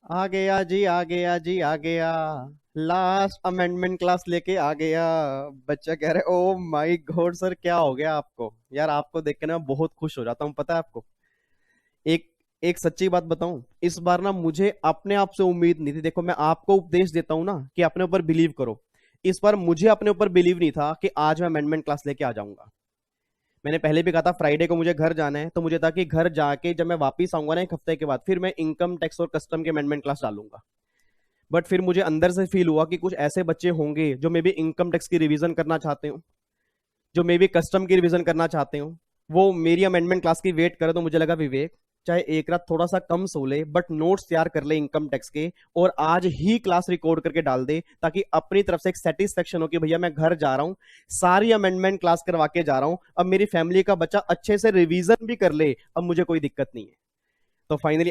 आ गया जी, आ गया जी, आ गया। लास्ट अमेंडमेंट क्लास लेके आ गया। बच्चा कह रहे ओ माय गॉड सर, क्या हो गया आपको? यार आपको देख के ना बहुत खुश हो जाता हूँ, पता है आपको। एक एक सच्ची बात बताऊं, इस बार ना मुझे अपने आप से उम्मीद नहीं थी। देखो, मैं आपको उपदेश देता हूं ना कि अपने ऊपर बिलीव करो। इस बार मुझे अपने ऊपर बिलीव नहीं था कि आज मैं अमेंडमेंट क्लास लेके आ जाऊंगा। मैंने पहले भी कहा था फ्राइडे को मुझे घर जाना है, तो मुझे था कि घर जाके जब मैं वापस आऊंगा ना एक हफ्ते के बाद, फिर मैं इनकम टैक्स और कस्टम के अमेंडमेंट क्लास डालूंगा। बट फिर मुझे अंदर से फील हुआ कि कुछ ऐसे बच्चे होंगे जो मे बी इनकम टैक्स की रिवीजन करना चाहते हो, जो मे बी कस्टम की रिवीजन करना चाहते हो, वो मेरी अमेंडमेंट क्लास की वेट करे। तो मुझे लगा विवेक चाहे एक रात थोड़ा सा कम सो ले, बट नोट्स तैयार कर ले इनकम टैक्स के, और आज ही क्लास रिकॉर्ड करके डाल दे, ताकि अपनी तरफ से एक सेटिस्फेक्शन हो कि भैया मैं घर जा रहा हूं, सारी अमेंडमेंट क्लास करवा के जा रहा हूं, अब मेरी फैमिली का बच्चा अच्छे से रिवीजन भी कर ले, अब मुझे कोई दिक्कत नहीं है। तो फाइनली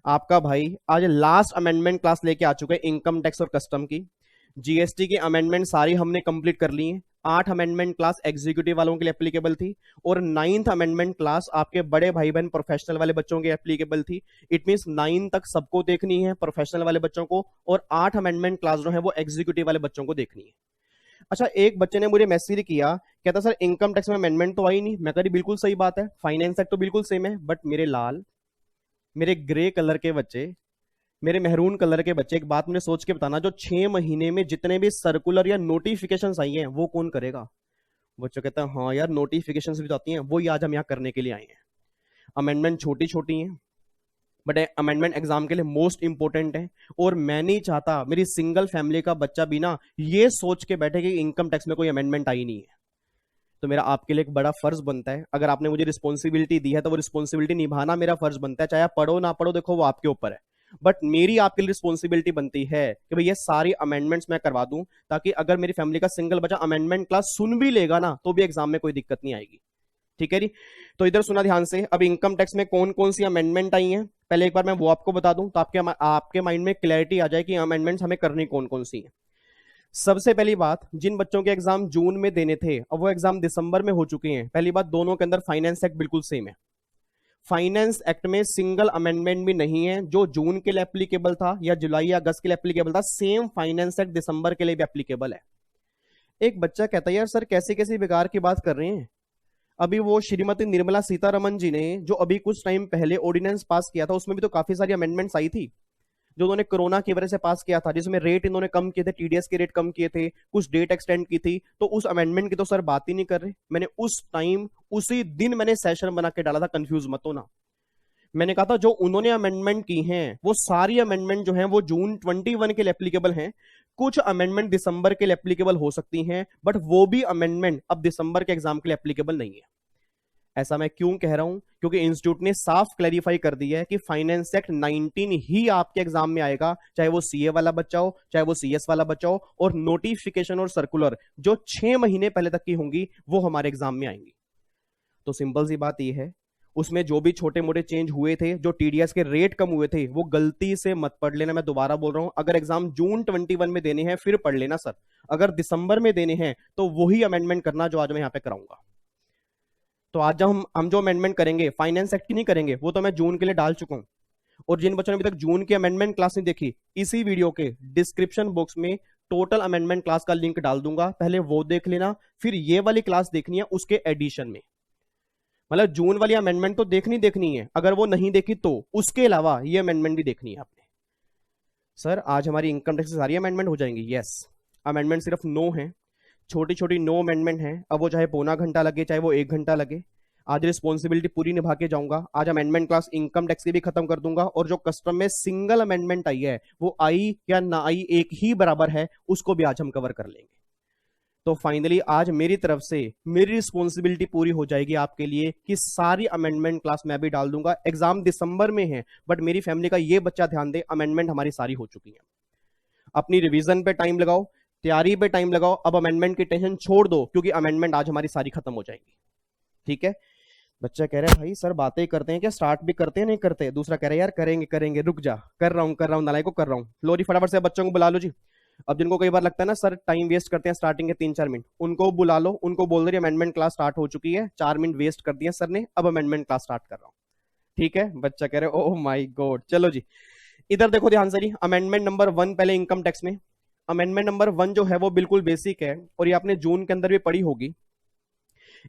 आपका भाई आज लास्ट अमेंडमेंट क्लास लेके आ चुका है इनकम टैक्स और कस्टम की। जीएसटी की अमेंडमेंट सारी हमने कंप्लीट कर ली है। 8 अमेंडमेंट क्लास एग्जीक्यूटिव वालों के लिए एप्लीकेबल थी, और 9th अमेंडमेंट क्लास आपके बड़े भाई बहन प्रोफेशनल वाले बच्चों के एप्लीकेबल थी। इट मीन 9 तक सबको देखनी है प्रोफेशनल वाले बच्चों को, और 8 अमेंडमेंट क्लास जो है वो एग्जीक्यूटिव वाले बच्चों को देखनी है। अच्छा, एक बच्चे ने मुझे मैसेज किया, कहता सर इनकम टैक्स में अमेंडमेंट तो आई नहीं। मैं कह बिल्कुल सही बात है, फाइनेंस एक्ट तो बिल्कुल सेम है, बट मेरे लाल, मेरे ग्रे कलर के बच्चे, मेरे मेहरून कलर के बच्चे, एक बात मुझे सोच के बताना, जो 6 महीने में जितने भी सर्कुलर या नोटिफिकेशन आई हैं वो कौन करेगा? बच्चों कहता है हाँ यार, नोटिफिकेशन भी तो आती हैं, वही आज हम यहाँ करने के लिए आए हैं। अमेंडमेंट छोटी छोटी हैं, बट अमेंडमेंट एग्जाम के लिए मोस्ट इंपॉर्टेंट है। और मैं नहीं चाहता मेरी सिंगल फैमिली का बच्चा भी ना ये सोच के बैठे कि इनकम टैक्स में कोई अमेंडमेंट आई नहीं है। तो मेरा आपके लिए एक बड़ा फर्ज बनता है, अगर आपने मुझे रिस्पॉन्सिबिलिटी दी है तो वो रिस्पॉन्सिबिलिटी निभाना मेरा फर्ज बनता है, चाहे आप पढ़ो ना पढ़ो, देखो वो आपके ऊपर है। बट मेरी आपके लिए रिस्पॉन्सिबिलिटी बनती है कि भाई ये सारी अमेंडमेंट्स मैं करवा दूं, ताकि अगर मेरी फैमिली का सिंगल बच्चा अमेंडमेंट क्लास सुन भी लेगा ना तो भी एग्जाम में कोई दिक्कत नहीं आएगी। ठीक है जी। तो इधर सुना ध्यान से, अब इनकम टैक्स में कौन कौन सी अमेंडमेंट आई हैं, पहले एक बार मैं वो आपको बता दूं, तो आपके आपके माइंड में क्लैरिटी आ जाए कि अमेंडमेंट्स हमें करनी कौन कौन सी है। सबसे पहली बात, जिन बच्चों के एग्जाम जून में देने थे, अब वो एग्जाम दिसंबर में हो चुके हैं। पहली बात, दोनों के अंदर फाइनेंस एक्ट बिल्कुल सेम है। फाइनेंस एक्ट में सिंगल अमेंडमेंट भी नहीं है। जो जून के लिए एप्लीकेबल था या जुलाई या अगस्त के लिए एप्लीकेबल था, सेम फाइनेंस एक्ट दिसंबर के लिए भी एप्लीकेबल है। एक बच्चा कहता है यार सर कैसी कैसी बेकार की बात कर रहे हैं। अभी वो श्रीमती निर्मला सीतारमन जी ने जो अभी कुछ टाइम पहले ऑर्डिनेंस पास किया था, उसमें भी तो काफी सारी अमेंडमेंट्स आई थी, जो उन्होंने कोरोना की वजह से पास किया था, जिसमें रेट इन्होंने कम किए थे, टीडीएस के रेट कम किए थे, कुछ डेट एक्सटेंड की थी। तो उस अमेंडमेंट की तो सर बात ही नहीं कर रहे। मैंने उस टाइम उसी दिन मैंने सेशन बना के डाला था, कंफ्यूज मत होना। मैंने कहा था जो उन्होंने अमेंडमेंट की हैं वो सारी अमेंडमेंट जो हैं वो जून 21 के लिए एप्लीकेबल हैं। कुछ अमेंडमेंट दिसंबर के लिए एप्लीकेबल हो सकती हैं, बट वो भी अमेंडमेंट अब दिसंबर के एग्जाम के लिए एप्लीकेबल नहीं है। ऐसा मैं क्यों कह रहा हूं? क्योंकि इंस्टीट्यूट ने साफ क्लैरिफाई कर दिया है कि फाइनेंस एक्ट 19 ही आपके एग्जाम में आएगा, चाहे वो सीए वाला बच्चा हो, चाहे वो सीएस वाला बच्चा हो, और नोटिफिकेशन और सर्कुलर जो 6 महीने पहले तक की होंगी वो हमारे एग्जाम में आएंगी। तो सिंपल सी बात यह है, उसमें जो भी छोटे मोटे चेंज हुए थे, जो टीडीएस के रेट कम हुए थे, वो गलती से मत पढ़ लेना। मैं दोबारा बोल रहा हूं, अगर एग्जाम जून 21 में देने हैं फिर पढ़ लेना सर। अगर दिसंबर में देने हैं तो वही अमेंडमेंट करना जो आज मैं यहां पे कराऊंगा। तो आज जब हम जो अमेंडमेंट करेंगे फाइनेंस एक्ट की नहीं करेंगे, वो तो मैं जून के लिए डाल चुका हूं। और जिन बच्चों ने अभी तक जून की अमेंडमेंट क्लास नहीं देखी, इसी वीडियो के डिस्क्रिप्शन बॉक्स में टोटल अमेंडमेंट क्लास का लिंक डाल दूंगा, पहले वो देख लेना, फिर ये वाली क्लास देखनी है उसके एडिशन में। मतलब जून वाली अमेंडमेंट तो देखनी है, अगर वो नहीं देखी तो उसके अलावा ये अमेंडमेंट भी देखनी है आपने। सर आज हमारी इनकम टैक्स से सारी अमेंडमेंट हो जाएंगी? यस। अमेंडमेंट सिर्फ 9 है, छोटी छोटी 9 अमेंडमेंट है। अब वो चाहे पौना घंटा लगे चाहे वो 1 घंटा लगे, आज रिस्पॉन्सिबिलिटी पूरी निभा के जाऊंगा। आज अमेंडमेंट क्लास इनकम टैक्स की भी खत्म कर दूंगा, और जो कस्टम में सिंगल अमेंडमेंट आई है वो आई या ना आई एक ही बराबर है, उसको भी आज हम कवर कर लेंगे। तो फाइनली आज मेरी तरफ से मेरी रिस्पॉन्सिबिलिटी पूरी हो जाएगी आपके लिए कि सारी अमेंडमेंट क्लास मैं भी डाल दूंगा। एग्जाम दिसंबर में है, बट मेरी फैमिली का ये बच्चा ध्यान दे, अमेंडमेंट हमारी सारी हो चुकी है। अपनी रिवीजन पे टाइम लगाओ, तैयारी पे टाइम लगाओ, अब अमेंडमेंट की टेंशन छोड़ दो, क्योंकि अमेंडमेंट आज हमारी सारी खत्म हो जाएगी। ठीक है। बच्चा कह रहा है भाई सर बातें करते हैं क्या, स्टार्ट भी करते हैं नहीं करते? दूसरा कह रहा है यार करेंगे करेंगे, रुक जा, कर रहा हूँ नालायक को कर रहा हूँ। लो जी फटाफट से बच्चों को बुला लो जी। अब जिनको कई बार लगता है ना सर टाइम वेस्ट करते हैं स्टार्टिंग के 3-4 मिनट, उनको बुला लो, उनको बोल दो अमेंडमेंट क्लास स्टार्ट हो चुकी है, 4 मिनट वेस्ट कर दिए सर ने, अब अमेंडमेंट क्लास स्टार्ट कर रहा हूँ। ठीक है। बच्चा कह रहे ओ माई गॉड, चलो जी। इधर देखो ध्यान से, अमेंडमेंट नंबर 1 पहले इनकम टैक्स में। अमेंडमेंट नंबर 1 जो है वो बिल्कुल बेसिक है और ये आपने जून के अंदर भी पढ़ी होगी।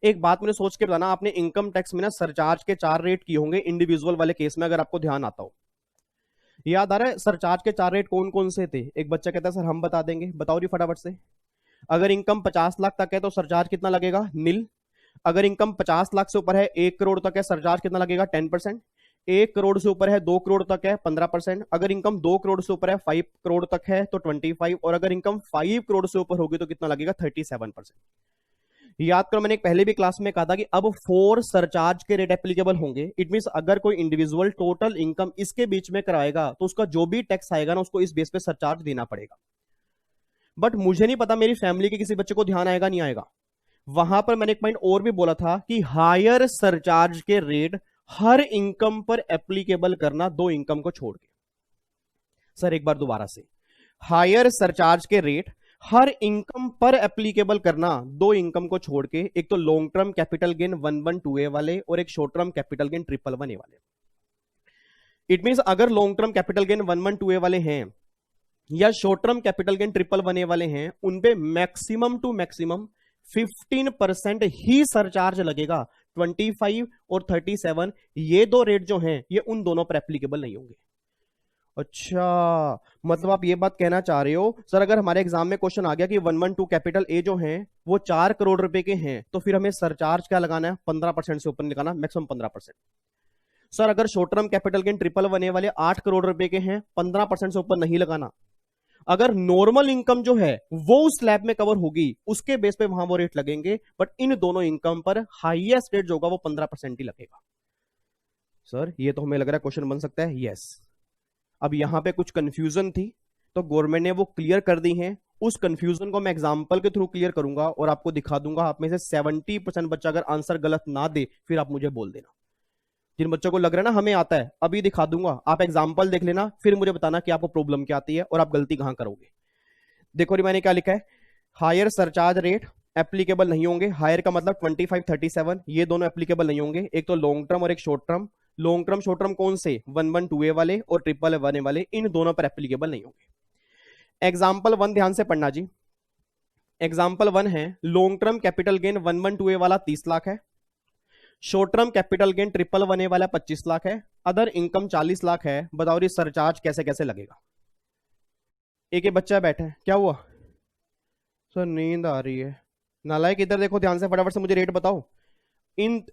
एक बात मुझे सोच के बताना, आपने इनकम टैक्स में ना सरचार्ज के 4 रेट किए होंगे इंडिविजुअल वाले केस में, अगर आपको ध्यान आता हो। याद आ रहा है सरचार्ज के 4 रेट कौन कौन से थे? एक बच्चा कहता है सर हम बता देंगे, बताओ जी फटाफट से। अगर इनकम 50 लाख तक है तो सरचार्ज कितना लगेगा? नील। अगर इनकम 50 लाख से ऊपर है, 1 करोड़ तक है, सरचार्ज कितना लगेगा? 10%। 1 करोड़ से ऊपर है, 2 करोड़ तक है, 15%। अगर इनकम 2 करोड़ से ऊपर है, 5 करोड़ तक है तो 25। और अगर इनकम 5 करोड़ से ऊपर होगी तो कितना लगेगा? 37%। याद करो मैंने एक पहले भी क्लास में कहा था कि अब 4 सरचार्ज के रेट एप्लीकेबल होंगे। इट मींस अगर कोई इंडिविजुअल टोटल इनकम इसके बीच में कराएगा तो उसका जो भी टैक्स आएगा ना उसको इस बेस पे सरचार्ज देना पड़ेगा। बट मुझे नहीं पता मेरी फैमिली के किसी बच्चे को ध्यान आएगा नहीं आएगा। वहां पर मैंने एक पॉइंट और भी बोला था कि हायर सरचार्ज के रेट हर इनकम पर एप्लीकेबल करना, 2 इनकम को छोड़ के। सर एक बार दोबारा से, हायर सरचार्ज के रेट हर इनकम पर एप्लीकेबल करना 2 इनकम को छोड़ के। एक तो long term capital gain 112A वाले और एक short term capital gain 111A वाले। इट मींस अगर long term capital gain 112A वाले हैं या short term capital gain 111A वाले हैं, उनपे मैक्सिमम टू मैक्सिमम 15% ही सरचार्ज लगेगा। 25 और 37 ये 2 रेट जो हैं ये उन दोनों पर एप्लीकेबल नहीं होंगे। अच्छा, मतलब आप ये बात कहना चाह रहे हो सर अगर हमारे एग्जाम में क्वेश्चन आ गया कि 112 कैपिटल ए जो है वो 4 करोड़ रुपए के हैं तो फिर हमें सरचार्ज क्या लगाना है? 15% से ऊपर लगाना, मैक्सिमम 15%। सर अगर short term capital gain 111A वाले 8 करोड़ रुपए के हैं, 15% से ऊपर नहीं लगाना। अगर नॉर्मल इनकम जो है वो उस स्लैब में कवर होगी उसके बेस पे वहां वो रेट लगेंगे, बट इन दोनों इनकम पर हाईएस्ट रेट जो होगा वो 15% ही लगेगा। सर ये तो हमें लग रहा है क्वेश्चन बन सकता है। यस, अब यहां पे कुछ कंफ्यूजन थी तो गवर्नमेंट ने वो क्लियर कर दी है। उस कंफ्यूजन को मैं एग्जांपल के थ्रू क्लियर करूंगा और आपको दिखा दूंगा। आप में से 70% बच्चा अगर आंसर गलत ना दे फिर आप मुझे बोल देना। जिन बच्चों को लग रहा है ना हमें आता है, अभी दिखा दूंगा, आप एग्जाम्पल देख लेना फिर मुझे बताना कि आपको प्रॉब्लम क्या आती है और आप गलती कहां करोगे। देखो मैंने क्या लिखा है, हायर सरचार्ज रेट एप्लीकेबल नहीं होंगे। हायर का मतलब 25 37 ये दोनों एप्लीकेबल नहीं होंगे। एक तो लॉन्ग टर्म और एक short term. Long term short term कौन से? 112A वाले और 111A वाले, इन दोनों पर एप्लीकेबल नहीं होंगे। एग्जाम्पल 1 ध्यान से पढ़ना जी। एग्जाम्पल 1 है long term capital gain 112A वाला 30 लाख है, short term capital gain 111A वाला 25 लाख है, अदर इनकम 40 लाख है। बताओ ये सरचार्ज कैसे कैसे लगेगा? एक बच्चा बैठा है, क्या हुआ सर? नींद आ रही है। नालायक इधर देखो ध्यान से, फटाफट से मुझे रेट बताओ।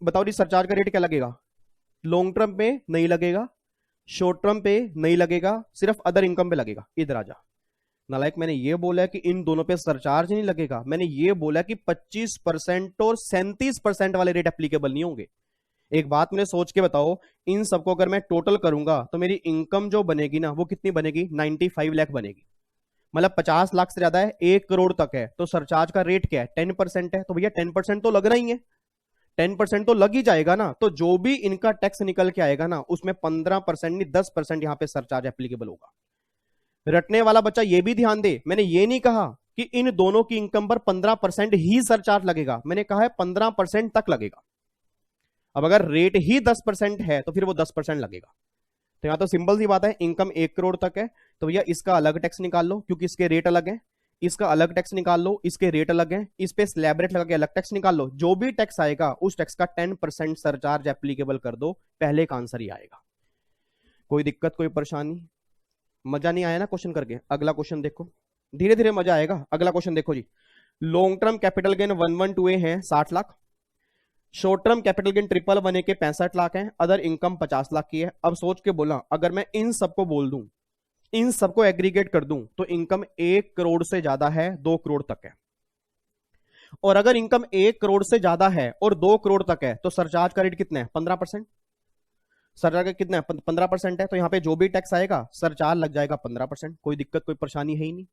बताओ जी सरचार्ज का रेट क्या लगेगा? लॉन्ग टर्म पे नहीं लगेगा, शॉर्ट टर्म पे नहीं लगेगा, सिर्फ अदर इनकम पे लगेगा। इधर आ जा नालायक, मैंने ये बोला कि इन दोनों पे सरचार्ज नहीं लगेगा। मैंने ये बोला कि 25% और 37% वाले रेट एप्लीकेबल नहीं होंगे। एक बात मुझे सोच के बताओ, इन सबको अगर मैं टोटल करूंगा तो मेरी इनकम जो बनेगी ना वो कितनी बनेगी? 95 लाख बनेगी। मतलब 50 लाख से ज्यादा है, 1 करोड़ तक है, तो सरचार्ज का रेट क्या है? 10% है। तो भैया 10% तो लगना ही है, 10% तो लग ही जाएगा ना। तो जो भी इनका टैक्स निकल के आएगा ना उसमें 15% नहीं 10% यहां पे सरचार्ज एप्लीकेबल होगा। रटने वाला बच्चा ये भी ध्यान दे, मैंने ये नहीं कहा कि इन दोनों की इनकम पर 15% ही सरचार्ज लगेगा, मैंने कहा है 15% तक लगेगा। अब अगर रेट ही 10% है तो फिर वो 10% लगेगा। तो यहां तो सिंपल सी बात है, इनकम 1 करोड़ तक है तो भैया इसका अलग टैक्स निकाल लो क्योंकि इसके रेट अलग है। इसका अलग टैक्स निकाल लो, इसके रेट अलग है। इस पे स्लैब रेट लगा के अलग टैक्स निकाल लो। जो भी टैक्स आएगा उस टैक्स का 10% सरचार्ज एप्लीकेबल कर दो, पहले का आंसर ही आएगा। कोई दिक्कत कोई परेशानी? मजा नहीं आया ना क्वेश्चन करके? अगला क्वेश्चन देखो, धीरे धीरे मजा आएगा। अगला क्वेश्चन देखो जी, long term capital gain 112A है 60 lakh, short term capital gain 111A के 65 लाख है, अदर इनकम 50 लाख की है। अब सोच के बोला, अगर मैं इन सबको बोल दूं, इन सबको एग्रीगेट कर दूं तो इनकम 1 करोड़ से ज्यादा है, 2 करोड़ तक है। और अगर इनकम 1 करोड़ से ज्यादा है और 2 करोड़ तक है तो सरचार्ज का रेट कितना है? 15%। सरचार्ज का कितना है? 15% है। तो यहां पे जो भी टैक्स आएगा सरचार्ज लग जाएगा 15%। कोई दिक्कत कोई परेशानी है ही नहीं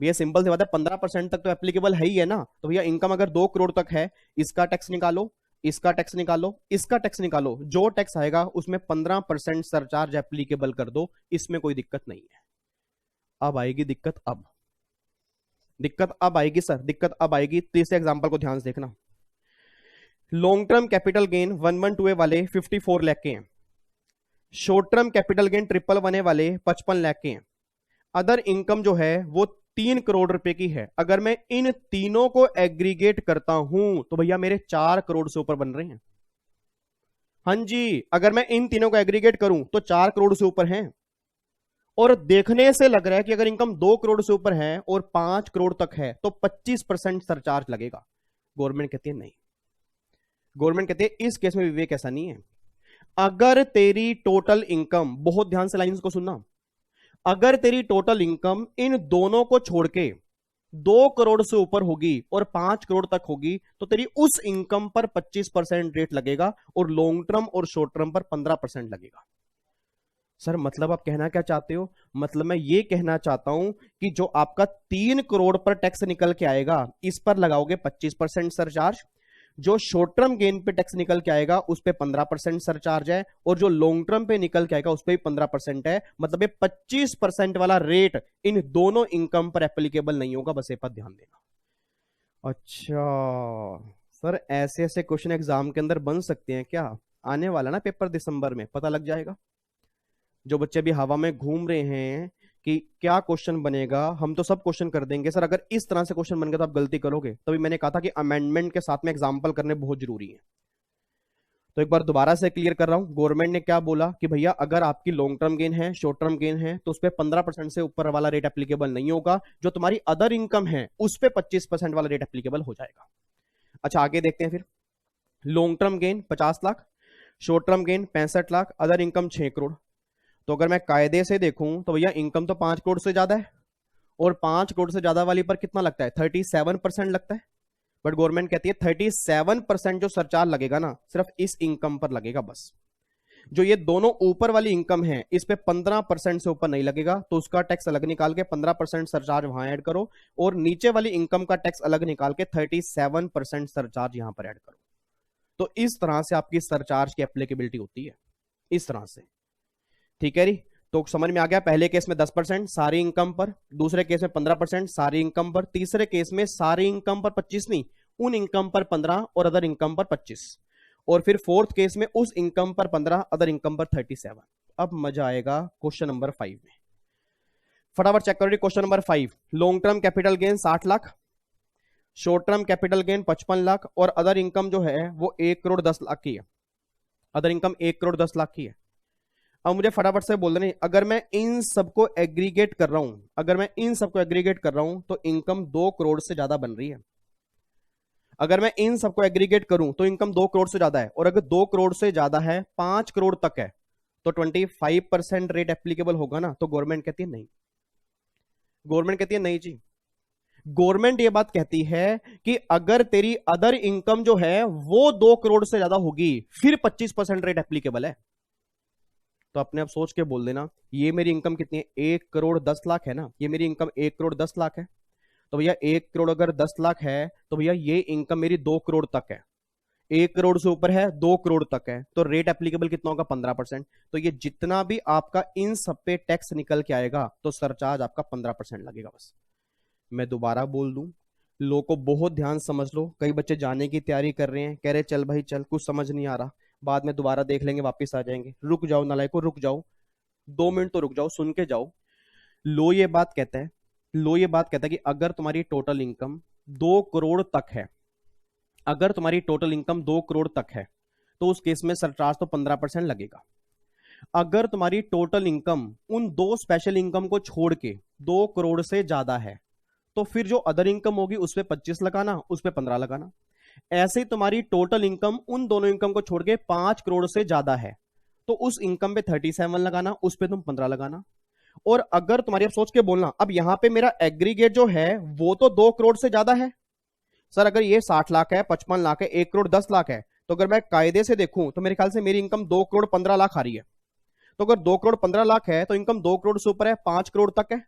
भैया, सिंपल सी बात है। 15% तक तो एप्लीकेबल है ही है ना। तो भैया इनकम अगर 2 करोड़ तक है, इसका टैक्स निकालो, इसका टैक्स निकालो, इसका टैक्स निकालो, जो टैक्स आएगा उसमें 15% सरचार्ज एप्लीकेबल कर दो, इसमें कोई दिक्कत नहीं है। अब आएगी दिक्कत, अब दिक्कत अब आएगी सर, दिक्कत अब आएगी। तीसरे एग्जांपल को ध्यान से देखना। Long term capital gain 112A वाले 54 लाख के हैं, शॉर्ट टर्म कैपिटल गेन 111 वाले 55 लाख के हैं, अदर इनकम जो है वो 3 करोड़ रुपए की है। अगर मैं इन तीनों को एग्रीगेट करता हूं तो भैया मेरे 4 करोड़ से ऊपर बन रहे हैं। हाँ जी, अगर मैं इन तीनों को एग्रीगेट करूं तो 4 करोड़ से ऊपर हैं। और देखने से लग रहा है कि अगर इनकम 2 करोड़ से ऊपर है और 5 करोड़ तक है तो 25% सरचार्ज लगेगा। गवर्नमेंट कहती है नहीं, गवर्नमेंट कहती है इस केस में विवेक ऐसा नहीं है। अगर तेरी टोटल इनकम, बहुत ध्यान से लाइंस को सुनना, अगर तेरी टोटल इनकम इन दोनों को छोड़ के 2 करोड़ से ऊपर होगी और 5 करोड़ तक होगी तो तेरी उस इनकम पर 25% रेट लगेगा और लॉन्ग टर्म और शॉर्ट टर्म पर 15% लगेगा। सर मतलब आप कहना क्या चाहते हो? मतलब मैं ये कहना चाहता हूं कि जो आपका 3 करोड़ पर टैक्स निकल के आएगा इस पर लगाओगे 25% सरचार्ज, जो शॉर्ट टर्म गेन पे टैक्स निकल के आएगा उस पे 15% सरचार्ज है, और जो लॉन्ग टर्म पे निकल के आएगा उस पे भी 15% है। मतलब ये 25% वाला रेट इन दोनों इनकम पर एप्लीकेबल नहीं होगा, बस ये पर ध्यान देना। अच्छा सर, ऐसे ऐसे क्वेश्चन एग्जाम के अंदर बन सकते हैं क्या? आने वाला ना पेपर दिसंबर में, पता लग जाएगा। जो बच्चे भी हवा में घूम रहे हैं कि क्या क्वेश्चन बनेगा, हम तो सब क्वेश्चन कर देंगे सर। अगर इस तरह से क्वेश्चन बन गया तो आप गलती करोगे। तभी मैंने कहा था कि अमेंडमेंट के साथ में एग्जाम्पल करने बहुत जरूरी है। तो एक बार दोबारा से क्लियर कर रहा हूं, गवर्नमेंट ने क्या बोला कि भैया अगर आपकी लॉन्ग टर्म गेन है, शॉर्ट टर्म गेन है, तो उस पर 15% से ऊपर वाला रेट एप्लीकेबल नहीं होगा। जो तुम्हारी अदर इनकम है उस पर 25% वाला रेट एप्लीकेबल हो जाएगा। अच्छा आगे देखते हैं फिर। Long term gain 50 lakh, short term gain 65 lakh, other income 6 crore. तो अगर मैं कायदे से देखूं तो भैया इनकम तो 5 करोड़ से ज्यादा है, और 5 करोड़ से ज्यादा वाली पर कितना लगता है? 37% लगता है। बट गवर्नमेंट कहती है 37% जो सरचार्ज लगेगा ना सिर्फ इस इनकम पर लगेगा बस। जो ये दोनों ऊपर वाली इनकम है इस पे 15% से ऊपर नहीं लगेगा, तो उसका टैक्स अलग निकाल के 15% सरचार्ज वहां ऐड करो, और नीचे वाली इनकम का टैक्स अलग निकाल के 37% सरचार्ज यहां पर ऐड करो। तो इस तरह से आपकी सरचार्ज की एप्लीकेबिलिटी होती है, इस तरह से। ठीक है री, तो समझ में आ गया। पहले केस में 10% सारी इनकम पर, दूसरे केस में 15% सारी इनकम पर, तीसरे केस में सारी इनकम पर 25 नहीं, उन इनकम पर 15 और अदर इनकम पर 25, और फिर फोर्थ केस में उस इनकम पर 15, अदर इनकम पर 37। अब मजा आएगा क्वेश्चन नंबर 5 में। फटाफट चेक करो question number 5। Long term capital gain 60 lakh, short term capital gain 55 lakh, और अदर इनकम जो है वो 1 करोड़ 10 लाख की है। अदर इनकम 1 करोड़ 10 लाख की है। अब मुझे फटाफट से बोल देना, अगर मैं इन सबको एग्रीगेट कर रहा हूं, अगर मैं इन सबको एग्रीगेट कर रहा हूं तो इनकम 2 करोड़ से ज्यादा बन रही है। अगर मैं इन सबको एग्रीगेट करूं तो इनकम 2 करोड़ से ज्यादा है, और अगर 2 करोड़ से ज्यादा है, 5 करोड़ तक है, तो 25% रेट एप्लीकेबल होगा ना। तो गवर्नमेंट कहती है नहीं, गवर्नमेंट कहती है नहीं जी। गवर्नमेंट ये बात कहती है कि अगर तेरी अदर इनकम जो है वो 2 करोड़ से ज्यादा होगी फिर 25% रेट एप्लीकेबल है। तो अपने आप सोच के बोल देना, ये मेरी इनकम कितनी है? 1 करोड़ 10 लाख है ना, ये मेरी इनकम 1 करोड़ 10 लाख है। तो भैया 1 करोड़ अगर 10 लाख है तो भैया ये इनकम मेरी 2 करोड़ तक है। 1 करोड़ से ऊपर है, 2 करोड़ तक है, तो रेट एप्लीकेबल कितना होगा? 15%। तो ये जितना भी आपका इन सब पे टैक्स निकल के आएगा तो सरचार्ज आपका 15% लगेगा बस। मैं दोबारा बोल दूं, लो को बहुत ध्यान समझ लो। कई बच्चे जाने की तैयारी कर रहे हैं, कह रहे चल भाई चल, कुछ समझ नहीं आ रहा, बाद में दोबारा देख लेंगे, वापस आ जाएंगे। रुक जाओ नालायको, रुक जाओ, 2 मिनट तो रुक जाओ, सुन के जाओ। लो ये बात कहता है, लो ये बात कहता है कि अगर तुम्हारी टोटल इनकम 2 करोड़ तक है, अगर तुम्हारी टोटल इनकम 2 करोड़ तक है तो उस केस में सरचार्ज तो 15% लगेगा। अगर तुम्हारी टोटल इनकम उन 2 स्पेशल इनकम को छोड़ के 2 करोड़ से ज्यादा है तो फिर जो अदर इनकम होगी उस पर 25 लगाना, उस पर 15 लगाना। ऐसे ही तुम्हारी टोटल इनकम उन दोनों इनकम को छोड़ के 5 करोड़ से ज्यादा है तो उस इनकम पे 37 लगाना, उस पे तुम 15 लगाना। और अगर तुम्हारी, अब सोच के बोलना, अब यहां पे मेरा एग्रीगेट जो है वो तो 2 करोड़ से ज्यादा है। सर अगर ये 60 लाख है, 55 लाख है, 1 करोड़ 10 लाख है, तो अगर मैं कायदे से देखूं तो मेरे ख्याल से मेरी इनकम 2 करोड़ 15 लाख आ रही है। तो अगर 2 करोड़ 15 लाख है तो इनकम 2 करोड़ से ऊपर है, 5 करोड़ तक है,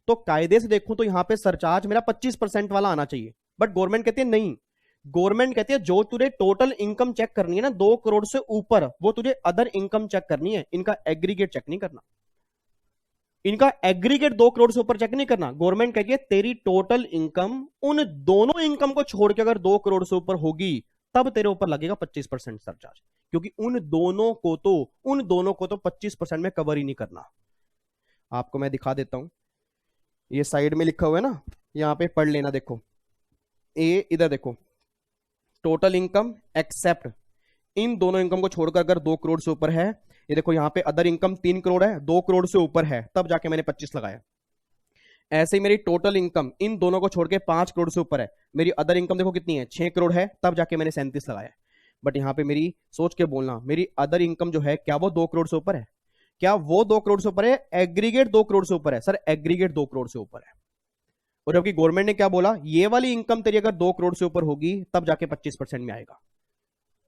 तो कायदे से देखूं तो यहां पे सरचार्ज मेरा 25% वाला आना चाहिए। बट गवर्नमेंट कहती है नहीं, गवर्नमेंट कहती है जो तुझे टोटल इनकम चेक करनी है ना 2 करोड़ से ऊपर, वो तुझे अदर इनकम चेक करनी है, इनका एग्रीगेट चेक नहीं करना। इनका एग्रीगेट 2 करोड़ से ऊपर चेक नहीं करना। गवर्नमेंट कहती है तेरी टोटल इनकम उन दोनों इनकम को छोड़ के अगर 2 करोड़ से ऊपर होगी तब तेरे ऊपर लगेगा 25% सरचार्ज, क्योंकि उन दोनों को तो 25% में कवर ही नहीं करना। आपको मैं दिखा देता हूं, ये साइड में लिखा हुआ है ना, यहां पे पढ़ लेना। देखो ए, इधर देखो, टोटल इनकम एक्सेप्ट, इन दोनों इनकम को छोड़कर अगर 2 करोड़ से ऊपर है, ये देखो यहाँ पे अदर इनकम 3 करोड़ है, 2 करोड़ से ऊपर है, तब जाके मैंने 25 लगाया। ऐसे ही मेरी टोटल इनकम इन दोनों को छोड़ के 5 करोड़ से ऊपर है, मेरी अदर इनकम देखो कितनी है, 6 करोड़ है, तब जाके मैंने 37 लगाया। बट यहाँ पे मेरी सोच के बोलना, मेरी अदर इनकम जो है क्या वो 2 करोड़ से ऊपर है? क्या वो 2 करोड़ से ऊपर है? एग्रीगेट 2 करोड़ से ऊपर है सर, एग्रीगेट 2 करोड़ से ऊपर है। और जबकि गवर्नमेंट ने क्या बोला, ये वाली इनकम तेरी अगर 2 करोड़ से ऊपर होगी तब जाके 25% में आएगा।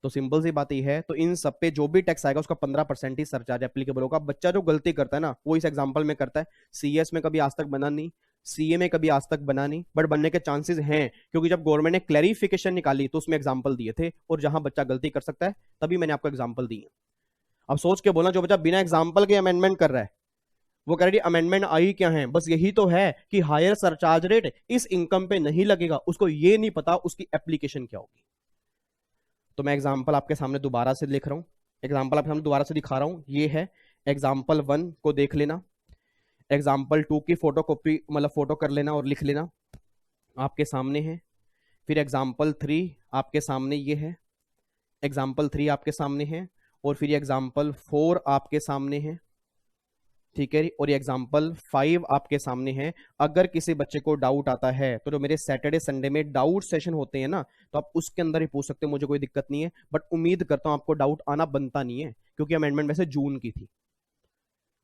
तो सिंपल सी बात यह है, तो इन सब पे जो भी टैक्स आएगा उसका 15% ही सरचार्ज एप्लीकेबल होगा। बच्चा जो गलती करता है ना, वो इस एग्जांपल में करता है। सीएस में कभी आज तक बना नहीं, सीए में कभी आज तक बना नहीं, बट बनने के चांसेस हैं, क्योंकि जब गवर्नमेंट ने क्लैरिफिकेशन निकाली तो उसमें एग्जांपल दिए थे, और जहां बच्चा गलती कर सकता है तभी मैंने आपको एग्जांपल दी है। अब सोच के बोलना, जो बच्चा बिना एग्जांपल के अमेंडमेंट कर रहा है, वो कह रही अमेंडमेंट आई क्या है, बस यही तो है कि हायर सरचार्ज रेट इस इनकम पे नहीं लगेगा, उसको ये नहीं पता उसकी एप्लीकेशन क्या होगी। तो मैं एग्जांपल आपके सामने दोबारा से लिख रहा हूं, एग्जांपल आपके सामने दोबारा से दिखा रहा हूं। ये है एग्जांपल 1 को देख लेना, एग्जांपल 2 की फोटो कॉपी मतलब फोटो कर लेना और लिख लेना, आपके सामने है। फिर एग्जांपल 3 आपके सामने ये है, एग्जांपल 3 आपके सामने है, और फिर एग्जांपल 4 आपके सामने है, ठीक है। और ये एग्जांपल 5 आपके सामने है। अगर किसी बच्चे को डाउट आता है तो जो मेरे सैटरडे संडे में डाउट सेशन होते हैं ना, तो आप उसके अंदर ही पूछ सकते हो, मुझे कोई दिक्कत नहीं है। बट उम्मीद करता हूं आपको डाउट आना बनता नहीं है, क्योंकि अमेंडमेंट वैसे जून की थी,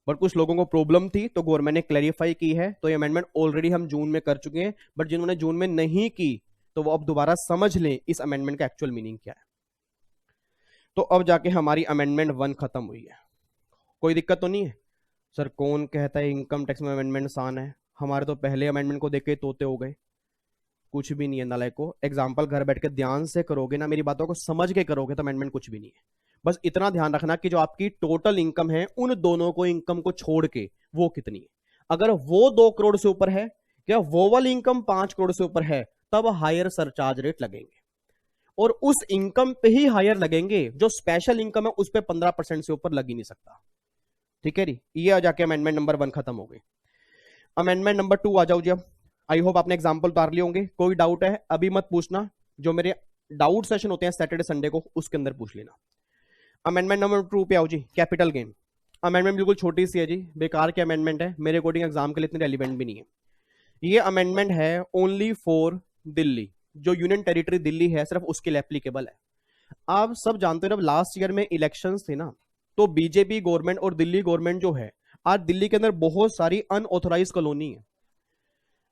बट कुछ लोगों को प्रॉब्लम थी तो गवर्नमेंट ने क्लैरिफाई की है। तो ये अमेंडमेंट ऑलरेडी हम जून में कर चुके हैं, बट जिन्होंने जून में नहीं की तो वो अब दोबारा समझ लें इस अमेंडमेंट का एक्चुअल मीनिंग क्या है। तो अब जाके हमारी अमेंडमेंट 1 खत्म हुई है, कोई दिक्कत तो नहीं है। सर कौन कहता है इनकम टैक्स में अमेंडमेंट आसान है, हमारे तो पहले अमेंडमेंट को देख के तोते हो गए। कुछ भी नहीं है नालायक को, एग्जाम्पल घर बैठ के ध्यान से करोगे ना, मेरी बातों को समझ के करोगे तो अमेंडमेंट कुछ भी नहीं है। बस इतना ध्यान रखना कि जो आपकी टोटल इनकम है उन दोनों को इनकम को छोड़ के वो कितनी है। अगर वो 2 करोड़ से ऊपर है, क्या वो वाली इनकम 5 करोड़ से ऊपर है, तब हायर सरचार्ज रेट लगेंगे, और उस इनकम पे ही हायर लगेंगे। जो स्पेशल इनकम है उस पे 15% से ऊपर लग ही नहीं सकता, ठीक है जी। ये आ जाके अमेंडमेंट नंबर 1 खत्म हो गई। अमेंडमेंट नंबर 2 आ जाओ जी। अब आई होप आपने एग्जांपल उतार लिए होंगे, कोई डाउट है अभी मत पूछना, जो मेरे डाउट सेशन होते हैं सैटरडे संडे को उसके अंदर पूछ लेना। अमेंडमेंट नंबर 2 पे आओ जी, कैपिटल गेन। अमेंडमेंट बिल्कुल छोटी सी है जी, बेकार के अमेंडमेंट है, मेरे अकॉर्डिंग एग्जाम के लिए इतनी रेलिवेंट भी नहीं है। ये अमेंडमेंट है ओनली फॉर दिल्ली, जो यूनियन टेरिटरी दिल्ली है सिर्फ उसके लिए एप्लीकेबल है। आप सब जानते हो जब लास्ट ईयर में इलेक्शंस थे ना, तो बीजेपी गवर्नमेंट और दिल्ली गवर्नमेंट जो है, आज दिल्ली के अंदर बहुत सारी अनऑथोराइज कॉलोनी है।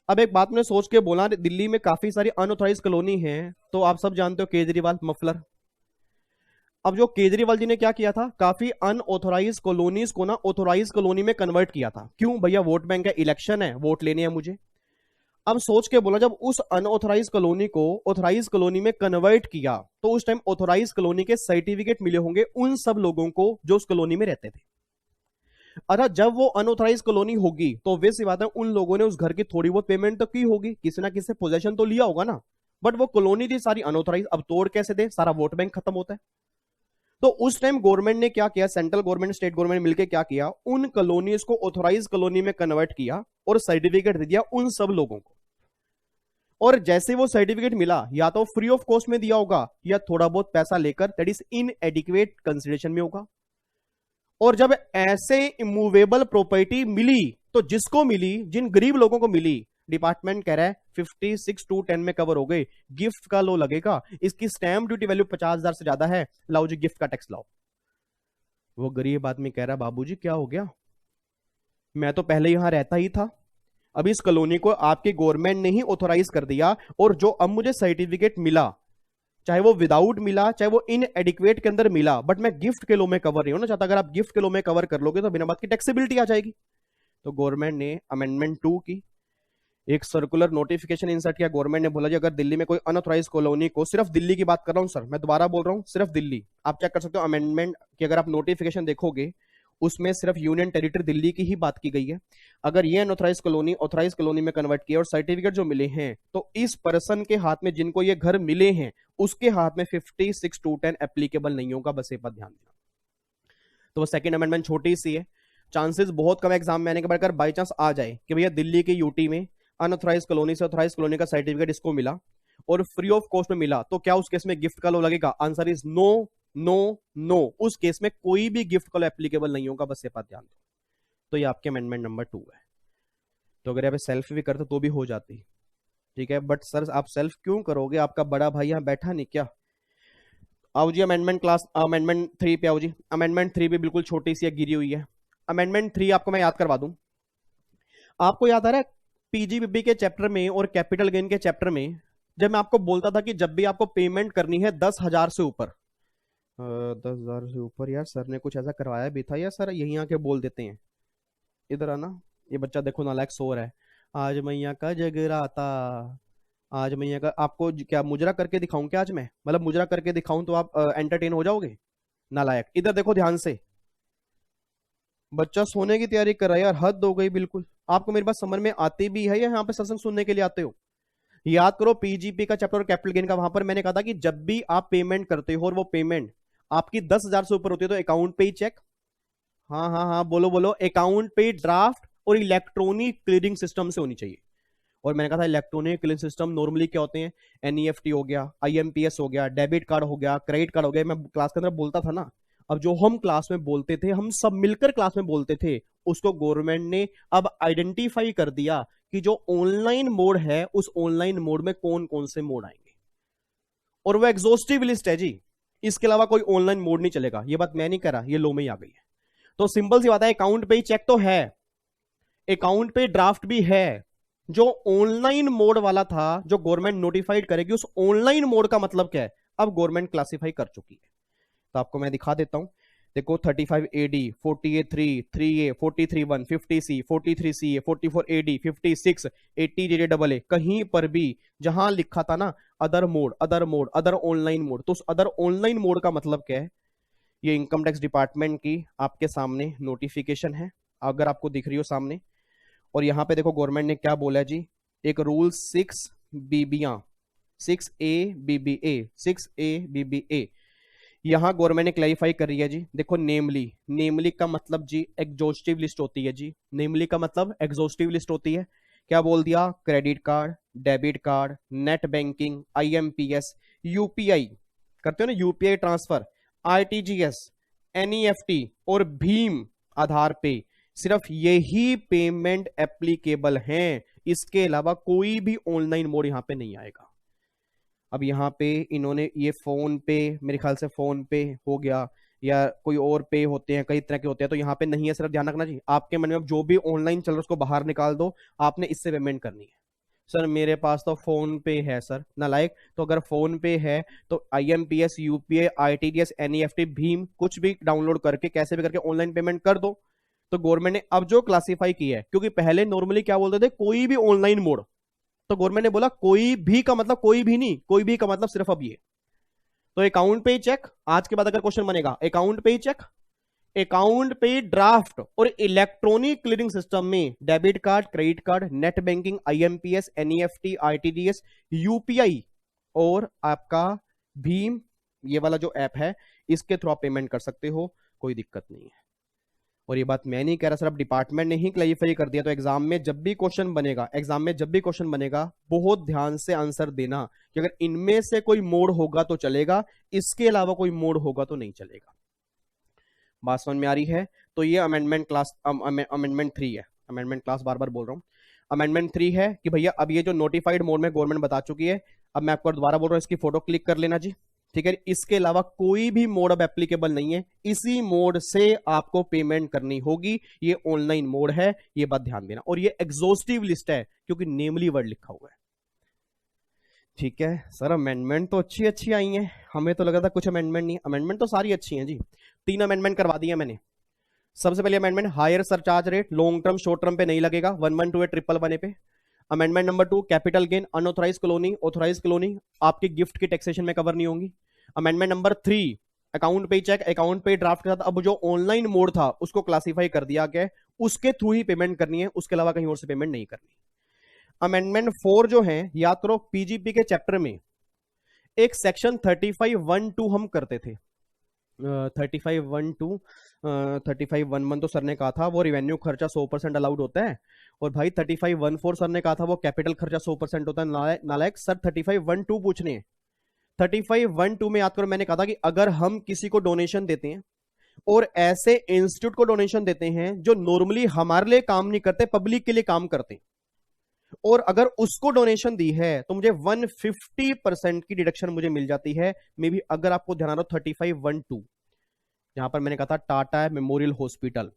अब एक बात मैंने सोच के बोला, दिल्ली में काफी सारी अनऑथोराइज कॉलोनी है, तो आप सब जानते हो केजरीवाल मफलर। अब जो केजरीवाल जी ने क्या किया था, काफी अनऑथोराइज कॉलोनीज को ना ऑथोराइज कॉलोनी में कन्वर्ट किया था। क्यों भैया, वोट बैंक है, इलेक्शन है, वोट लेने हैं मुझे। अब सोच के बोला, जब उस अनऑथोराइज कॉलोनी को ऑथोराइज कॉलोनी में कन्वर्ट किया, तो उस टाइम ऑथोराइज कॉलोनी के सर्टिफिकेट मिले होंगे उन सब लोगों को जो उस कॉलोनी में रहते थे। अच्छा, जब वो अनऑथोराइज कॉलोनी होगी तो वैसी बात है उन लोगों ने उस घर की थोड़ी बहुत पेमेंट तो की होगी, किसी ना किसी से पोजेशन तो लिया होगा ना, बट वो कॉलोनी थी सारी अनऑथोराइज, अब तोड़ कैसे दे, सारा वोट बैंक खत्म होता है। तो उस टाइम गवर्नमेंट ने क्या किया, सेंट्रल गवर्नमेंट स्टेट गवर्नमेंट मिलकर क्या किया, उन कॉलोनीज को ऑथोराइज कॉलोनी में कन्वर्ट किया और सर्टिफिकेट दे दिया उन सब लोगों को। और जैसे वो सर्टिफिकेट मिला, या तो फ्री ऑफ कॉस्ट में दिया होगा या थोड़ा बहुत पैसा लेकर, दैट इज इनएडिक्वेट कंसिडरेशन में होगा। और जब ऐसे इमूवेबल प्रॉपर्टी मिली, तो जिसको मिली, जिन गरीब लोगों को मिली, डिपार्टमेंट कह रहा है 56(2)(10) में कवर हो गए, गिफ्ट का लो लगेगा, इसकी स्टैंप ड्यूटी वैल्यू 50,000 से ज्यादा है, लाओ जी गिफ्ट का टैक्स लाओ। वो गरीब आदमी कह रहा बाबूजी क्या हो गया, मैं तो पहले यहां रहता ही था, अभी इस कॉलोनी को आपके गवर्नमेंट ने ही ऑथोराइज कर दिया, और जो अब मुझे सर्टिफिकेट मिला, चाहे वो विदाउट मिला चाहे वो इनएडिक्वेट के अंदर मिला, बट मैं गिफ्ट के लो में कवर नहीं होना चाहता। अगर आप गिफ्ट के लो में कवर कर लोगे तो बिना बात की टैक्सेबिलिटी आ जाएगी। तो गवर्नमेंट ने अमेंडमेंट 2 की एक सर्कुलर नोटिफिकेशन इंसर्ट किया। गवर्नमेंट ने बोला जी अगर दिल्ली में कोई अनऑथोराइज कॉलोनी को, सिर्फ दिल्ली की बात कर रहा हूं सर, मैं दोबारा बोल रहा हूं, सिर्फ दिल्ली, आप चेक कर सकते हो अमेंडमेंट की, अगर आप नोटिफिकेशन देखोगे उसमें सिर्फ यूनियन टेरिटरी दिल्ली की ही बात की गई है। अगर ये अनऑथराइज कॉलोनी ऑथराइज कॉलोनी में कन्वर्ट किया और सर्टिफिकेट जो मिले हैं, तो इस पर्सन के हाथ में, जिनको ये घर मिले हैं, उसके हाथ में 56(2)(10) एप्लीकेबल नहीं होगा। बस एक बात ध्यान देना। तो वो सेकंड अमेंडमेंट छोटी सी है, चांसेस बहुत कम एग्जाम में आने के बाद अगर बाई चांस आ जाए कि भैया दिल्ली की यूटी में अनऑथराइज कॉलोनी से ऑथराइज कॉलोनी का सर्टिफिकेट इसको मिला और फ्री ऑफ कॉस्ट में मिला, तो क्या उस केस में गिफ्ट का लॉ लगेगा? Answer is no, no, no. उस केस में कोई भी गिफ्ट का लॉ एप्लीकेबल नहीं होगा। बस ये बात ध्यान दो। तो ये आपके अमेंडमेंट नंबर 2 है। तो अगर आप सेल्फ भी करते तो भी हो जाती, ठीक है, बट सर आप सेल्फ क्यों करोगे? आपका बड़ा भाई यहां बैठा नहीं क्या? आओ जी अमेंडमेंट क्लास, अमेंडमेंट 3 पे आओ जी। अमेंडमेंट 3 भी बिल्कुल छोटी सी गिरी हुई है। अमेंडमेंट 3 आपको मैं याद करवा दूं। आपको याद आ रहा है पीजीबीबी के चैप्टर में और कैपिटल गेन के चैप्टर में जब मैं आपको बोलता था कि जब भी आपको पेमेंट करनी है 10,000 से ऊपर, 10,000 से ऊपर, यार सर ने कुछ ऐसा करवाया भी था या सर यहीं आके बोल देते हैं? इधर आना। ये बच्चा देखो नालायक सो रहा है। आज मैया का जगराता, आज मैया का। आपको क्या मुजरा करके दिखाऊं क्या आज मैं? मतलब मुजरा करके दिखाऊं तो आप एंटरटेन हो जाओगे? नालायक, इधर देखो ध्यान से। बच्चा सोने की तैयारी कर रहा है यार, हद हो गई बिल्कुल। आपको मेरी बात समझ में आती भी है या यहाँ पे सत्संग सुनने के लिए आते हो? याद करो पीजीपी का चैप्टर और कैपिटल गेन का, वहां पर मैंने कहा था कि जब भी आप पेमेंट करते हो और वो पेमेंट आपकी 10,000 से ऊपर होती है तो अकाउंट पे ही चेक, हाँ हाँ हाँ बोलो बोलो, अकाउंट पे ड्राफ्ट और इलेक्ट्रॉनिक क्लियरिंग सिस्टम से होनी चाहिए। और मैंने कहा था इलेक्ट्रॉनिक क्लियरिंग सिस्टम नॉर्मली क्या होते हैं? एनईएफटी हो गया, आईएमपीएस हो गया, डेबिट कार्ड हो गया, क्रेडिट कार्ड हो गया। मैं क्लास के अंदर बोलता था ना। अब जो हम क्लास में बोलते थे, हम सब मिलकर क्लास में बोलते थे, उसको गवर्नमेंट ने अब आइडेंटिफाई कर दिया कि जो ऑनलाइन मोड है उस ऑनलाइन मोड में कौन कौन से मोड आएंगे, और वो एग्जॉस्टिव लिस्ट है जी। इसके अलावा कोई ऑनलाइन मोड नहीं चलेगा। ये बात मैं नहीं कह रहा, ये लो में ही आ गई है। तो सिंपल सी बात है, अकाउंट पे ही चेक तो है, अकाउंट पे ड्राफ्ट भी है। जो ऑनलाइन मोड वाला था, जो गवर्नमेंट नोटिफाइड करेगी, उस ऑनलाइन मोड का मतलब क्या है अब गवर्नमेंट क्लासिफाई कर चुकी है। तो आपको मैं दिखा देता हूं। देखो 35AD, 48(3), 3A, 43(1), 50C, 43CA, 44AD, 56, 80JJAA, कहीं पर भी जहां लिखा था ना other mode, other mode, other online mode, तो उस अदर ऑनलाइन मोड का मतलब क्या है? ये इनकम टैक्स डिपार्टमेंट की आपके सामने नोटिफिकेशन है, अगर आपको दिख रही हो सामने। और यहां पे देखो गवर्नमेंट ने क्या बोला है जी, एक रूल 6BBA, 6A यहां गवर्नमेंट ने क्लैरिफाई कर रही है जी। देखो नेमली, नेमली का मतलब जी एग्जॉस्टिव लिस्ट होती है जी। नेमली का मतलब एग्जॉस्टिव लिस्ट होती है। क्या बोल दिया? Credit card, debit card, net banking, IMPS, UPI करते हो ना, यूपीआई ट्रांसफर, आरटीजीएस, एनईएफटी और भीम आधार पे, सिर्फ यही पेमेंट एप्लीकेबल हैं। इसके अलावा कोई भी ऑनलाइन मोड यहां पे नहीं आएगा। अब यहाँ पे इन्होंने ये फोन पे, मेरे ख्याल से फोन पे हो गया या कोई और पे होते हैं, कई तरह के होते हैं, तो यहाँ पे नहीं है। सिर्फ ध्यान रखना जी, आपके मन में अब जो भी ऑनलाइन चल रहा है उसको बाहर निकाल दो, आपने इससे पेमेंट करनी है। सर मेरे पास तो फोन पे है सर, नालायक। तो अगर फोन पे है तो IMPS, UPI, RTGS, NEFT, Bhim कुछ भी डाउनलोड करके कैसे भी करके ऑनलाइन पेमेंट कर दो। तो गवर्नमेंट ने अब जो क्लासिफाई किया है, क्योंकि पहले नॉर्मली क्या बोलते थे, कोई भी ऑनलाइन मोड, तो गवर्नमेंट ने बोला कोई भी का मतलब कोई भी नहीं, कोई भी का मतलब सिर्फ अब ये। तो अकाउंट पे ही चेक, आज के बाद अगर क्वेश्चन बनेगा अकाउंट पे ही चेक, अकाउंट पे ड्राफ्ट और इलेक्ट्रॉनिक क्लियरिंग सिस्टम में debit card, credit card, net banking, IMPS, NEFT, RTGS, UPI और आपका भीम, ये वाला जो ऐप है, इसके थ्रू आप पेमेंट कर सकते हो, कोई दिक्कत नहीं है। और ये बात मैं नहीं कह रहा सर, अब डिपार्टमेंट ने ही क्लैरिफाई कर दिया। तो एग्जाम में जब भी क्वेश्चन बनेगा, एग्जाम में जब भी क्वेश्चन बनेगा, बहुत ध्यान से आंसर देना कि अगर इनमें से कोई मोड होगा तो चलेगा, इसके अलावा कोई मोड होगा तो नहीं चलेगा। बात समझ में आ रही है? तो ये अमेंडमेंट क्लास, अमेंडमेंट 3 है। अमेंडमेंट क्लास बार बार बोल रहा हूं, अमेंडमेंट 3 है कि भैया अब ये जो नोटिफाइड मोड में गवर्नमेंट बता चुकी है, अब मैं आपको दोबारा बोल रहा हूं, इसकी फोटो क्लिक कर लेना जी, ठीक है। इसके अलावा कोई भी मोड अब एप्लीकेबल नहीं है, इसी मोड से आपको पेमेंट करनी होगी। ये ऑनलाइन मोड है, ये बात ध्यान देना। और ये एग्जॉस्टिव लिस्ट है क्योंकि नेमली वर्ड लिखा हुआ है, ठीक है। सर अमेंडमेंट तो अच्छी अच्छी आई हैं, हमें तो लगा था कुछ अमेंडमेंट नहीं। अमेंडमेंट तो सारी अच्छी हैं जी, 3 अमेंडमेंट करवा दी है मैंने। सबसे पहले amendment, higher surcharge rate long term short term पे नहीं लगेगा, 112 111 पे। Amendment number 2, capital gain unauthorised colony authorised colony आपकी गिफ्ट की टैक्सेशन में कवर नहीं होंगी। Amendment number 3, account payee cheque, account payee draft के साथ अब जो ऑनलाइन मोड था उसको क्लासिफाई कर दिया गया, उसके थ्रू ही पेमेंट करनी है, उसके अलावा कहीं और से पेमेंट नहीं करनी। अमेंडमेंट 4 जो है, याद करो पीजीपी के चैप्टर में एक सेक्शन 35(1)(2 हम करते थे। 35(1)(2) 35(1)(1) तो सर ने कहा था वो रिवेन्यू खर्चा 100% अलाउड होता है, और भाई 35(1)(4) सर ने कहा था वो कैपिटल खर्चा 100% होता है। नालायक सर 35(1)(2) पूछने हैं। 35(1)(2) में याद करो मैंने कहा था कि अगर हम किसी को डोनेशन देते हैं और ऐसे इंस्टीट्यूट को डोनेशन देते हैं जो नॉर्मली हमारे लिए काम नहीं करते, पब्लिक के लिए काम करते हैं, और अगर उसको डोनेशन दी है तो मुझे 150% की डिडक्शन मुझे मिल जाती है। मे भी अगर आपको ध्यान रहो 35(1)(2 यहां पर मैंने कहा था टाटा मेमोरियल हॉस्पिटल,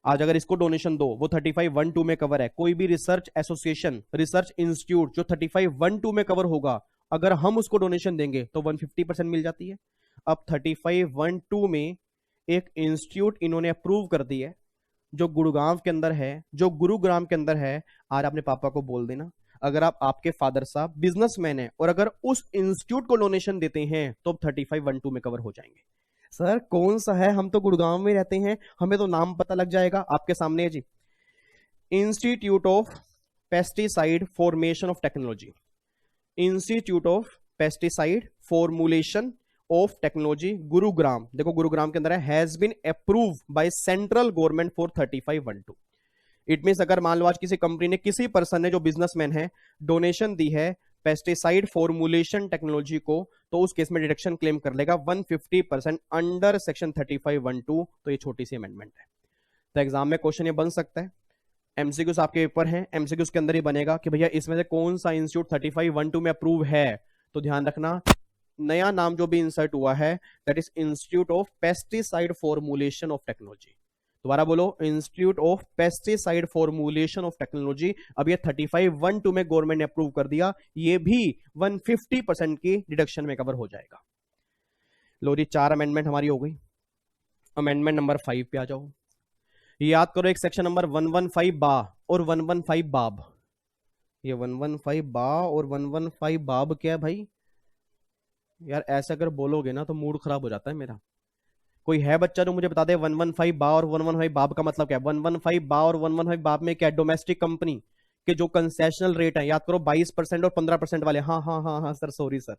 आज अगर इसको डोनेशन दो वो 35(1)(2 में कवर है। कोई भी रिसर्च एसोसिएशन, रिसर्च इंस्टीट्यूट जो 35(1)(2 में कवर होगा, अगर हम उसको डोनेशन देंगे तो 150% मिल जाती है। अब 35(1)(2 में एक इंस्टीट्यूट इन्होंने अप्रूव कर दी है जो गुड़गांव के अंदर है, जो गुरुग्राम के अंदर है। आज अपने पापा को बोल देना, अगर आपके फादर साहब बिजनेसमैन है और अगर उस इंस्टीट्यूट को डोनेशन देते हैं तो 35(1)(2 में कवर हो जाएंगे। सर कौन सा है, हम तो गुड़गांव में रहते हैं, हमें तो नाम पता लग जाएगा। आपके सामने है जी, institute of pesticide formation of technology, institute of pesticide formulation of technology Gurugram. देखो गुरुग्राम के अंदर है, has been approve by central government for 35(1)(2। It means अगर मान लो आज किसी कंपनी ने, किसी पर्सन ने जो बिजनेसमैन है डोनेशन दी है पेस्टिसाइड फॉर्मुलेशन टेक्नोलॉजी को, तो उस केस में डिडक्शन क्लेम कर लेगा 150% अंडर सेक्शन 35(1)(2। तो ये छोटी सी अमेंडमेंट है। तो एग्जाम में क्वेश्चन ये बन सकता है, एमसीक्यूज आपके पेपर हैं, एमसीक्यूज के अंदर ही बनेगा कि भैया इसमें से कौन सा इंस्टीट्यूट 35(1)(2 में अप्रूव है। तो ध्यान रखना नया नाम जो भी इंसर्ट हुआ है that is institute of pesticide formulation of technology. दोबारा बोलो, institute of pesticide formulation of technology. अब ये 35(1)(2 में गवर्नमेंट ने अप्रूव कर दिया, ये भी 150% की डिडक्शन में कवर हो जाएगा। लो जी 4 अमेंडमेंट हमारी हो गई। अमेंडमेंट नंबर 5 पे आ जाओ। याद करो एक सेक्शन नंबर 115 बा और 115 बाब। ये 115 बा और 115 बाब क्या है भाई? यार ऐसा अगर बोलोगे ना तो मूड खराब हो जाता है मेरा। कोई है बच्चा जो मुझे बता दे 115 बा और 115 बाब का मतलब क्या है? 115 बा और 115 बाब में क्या है? डोमेस्टिक कंपनी के जो कंसेशनल रेट है, याद करो 22% और 15% वाले। हाँ हाँ हाँ हाँ सर, सॉरी सर,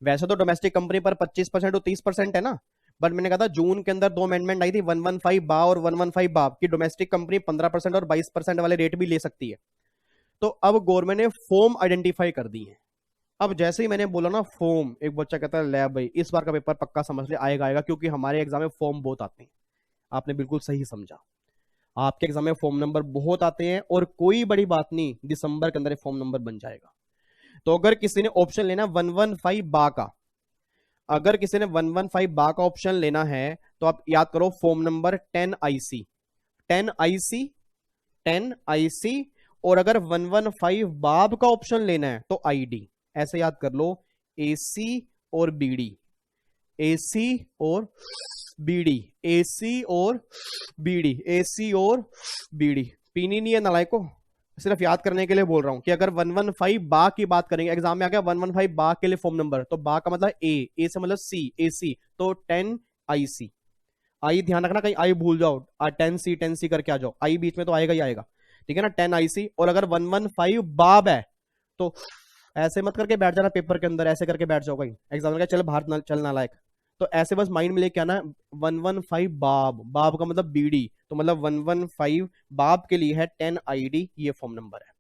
वैसे तो डोमेस्टिक कंपनी पर 25% और 30% है ना, बट मैंने कहा था जून के अंदर 2 अमेंडमेंट आई थी 115 बा और 115 बाब की डोमेस्टिक कंपनी 15% और 22% वाले रेट भी ले सकती है। तो अब गवर्नमेंट ने फॉर्म आइडेंटिफाई कर दी है। अब जैसे ही मैंने बोला ना फॉर्म, एक बच्चा कहता है ले भाई इस बार का पेपर पक्का समझ ले आएगा आएगा, क्योंकि हमारे एग्जाम में फॉर्म बहुत आते हैं। आपने बिल्कुल सही समझा, आपके एग्जाम में फॉर्म नंबर बहुत आते हैं, और कोई बड़ी बात नहीं, दिसंबर के अंदर फॉर्म नंबर बन जाएगा। तो अगर किसी ने ऑप्शन लेना 115 बा का, अगर किसी ने 115 बा का ऑप्शन लेना है तो आप याद करो form number 10 IC 10 IC 10 IC, और अगर 115 बाब का ऑप्शन लेना है तो आईडी। ऐसे याद कर लो, एसी और बीडी, एसी और बीडी, एसी और बीडी, एसी और बीडी। पीनी नहीं है नालायको, सिर्फ याद करने के लिए बोल रहा हूं कि अगर 115 बा की बात करेंगे, एग्जाम में आ गया 115 बा के लिए फॉर्म नंबर, तो बा का मतलब ए से मतलब सी, एसी, तो 10 आईसी। आई ध्यान रखना कहीं आई भूल जाओ, 10 सी करके आ जाओ, आई बीच में तो आएगा ही आएगा, ठीक है ना। 10 आईसी, और अगर 115 बाब है तो ऐसे मत करके बैठ जाना पेपर के अंदर, ऐसे करके बैठ जाओ कहीं एग्जाम में, चल बाहर चल नालायक। तो ऐसे बस माइंड में लेके आना 115 बाब, बाब का मतलब बीडी, तो मतलब 115 बाब के लिए है 10 आईडी, ये फॉर्म नंबर है।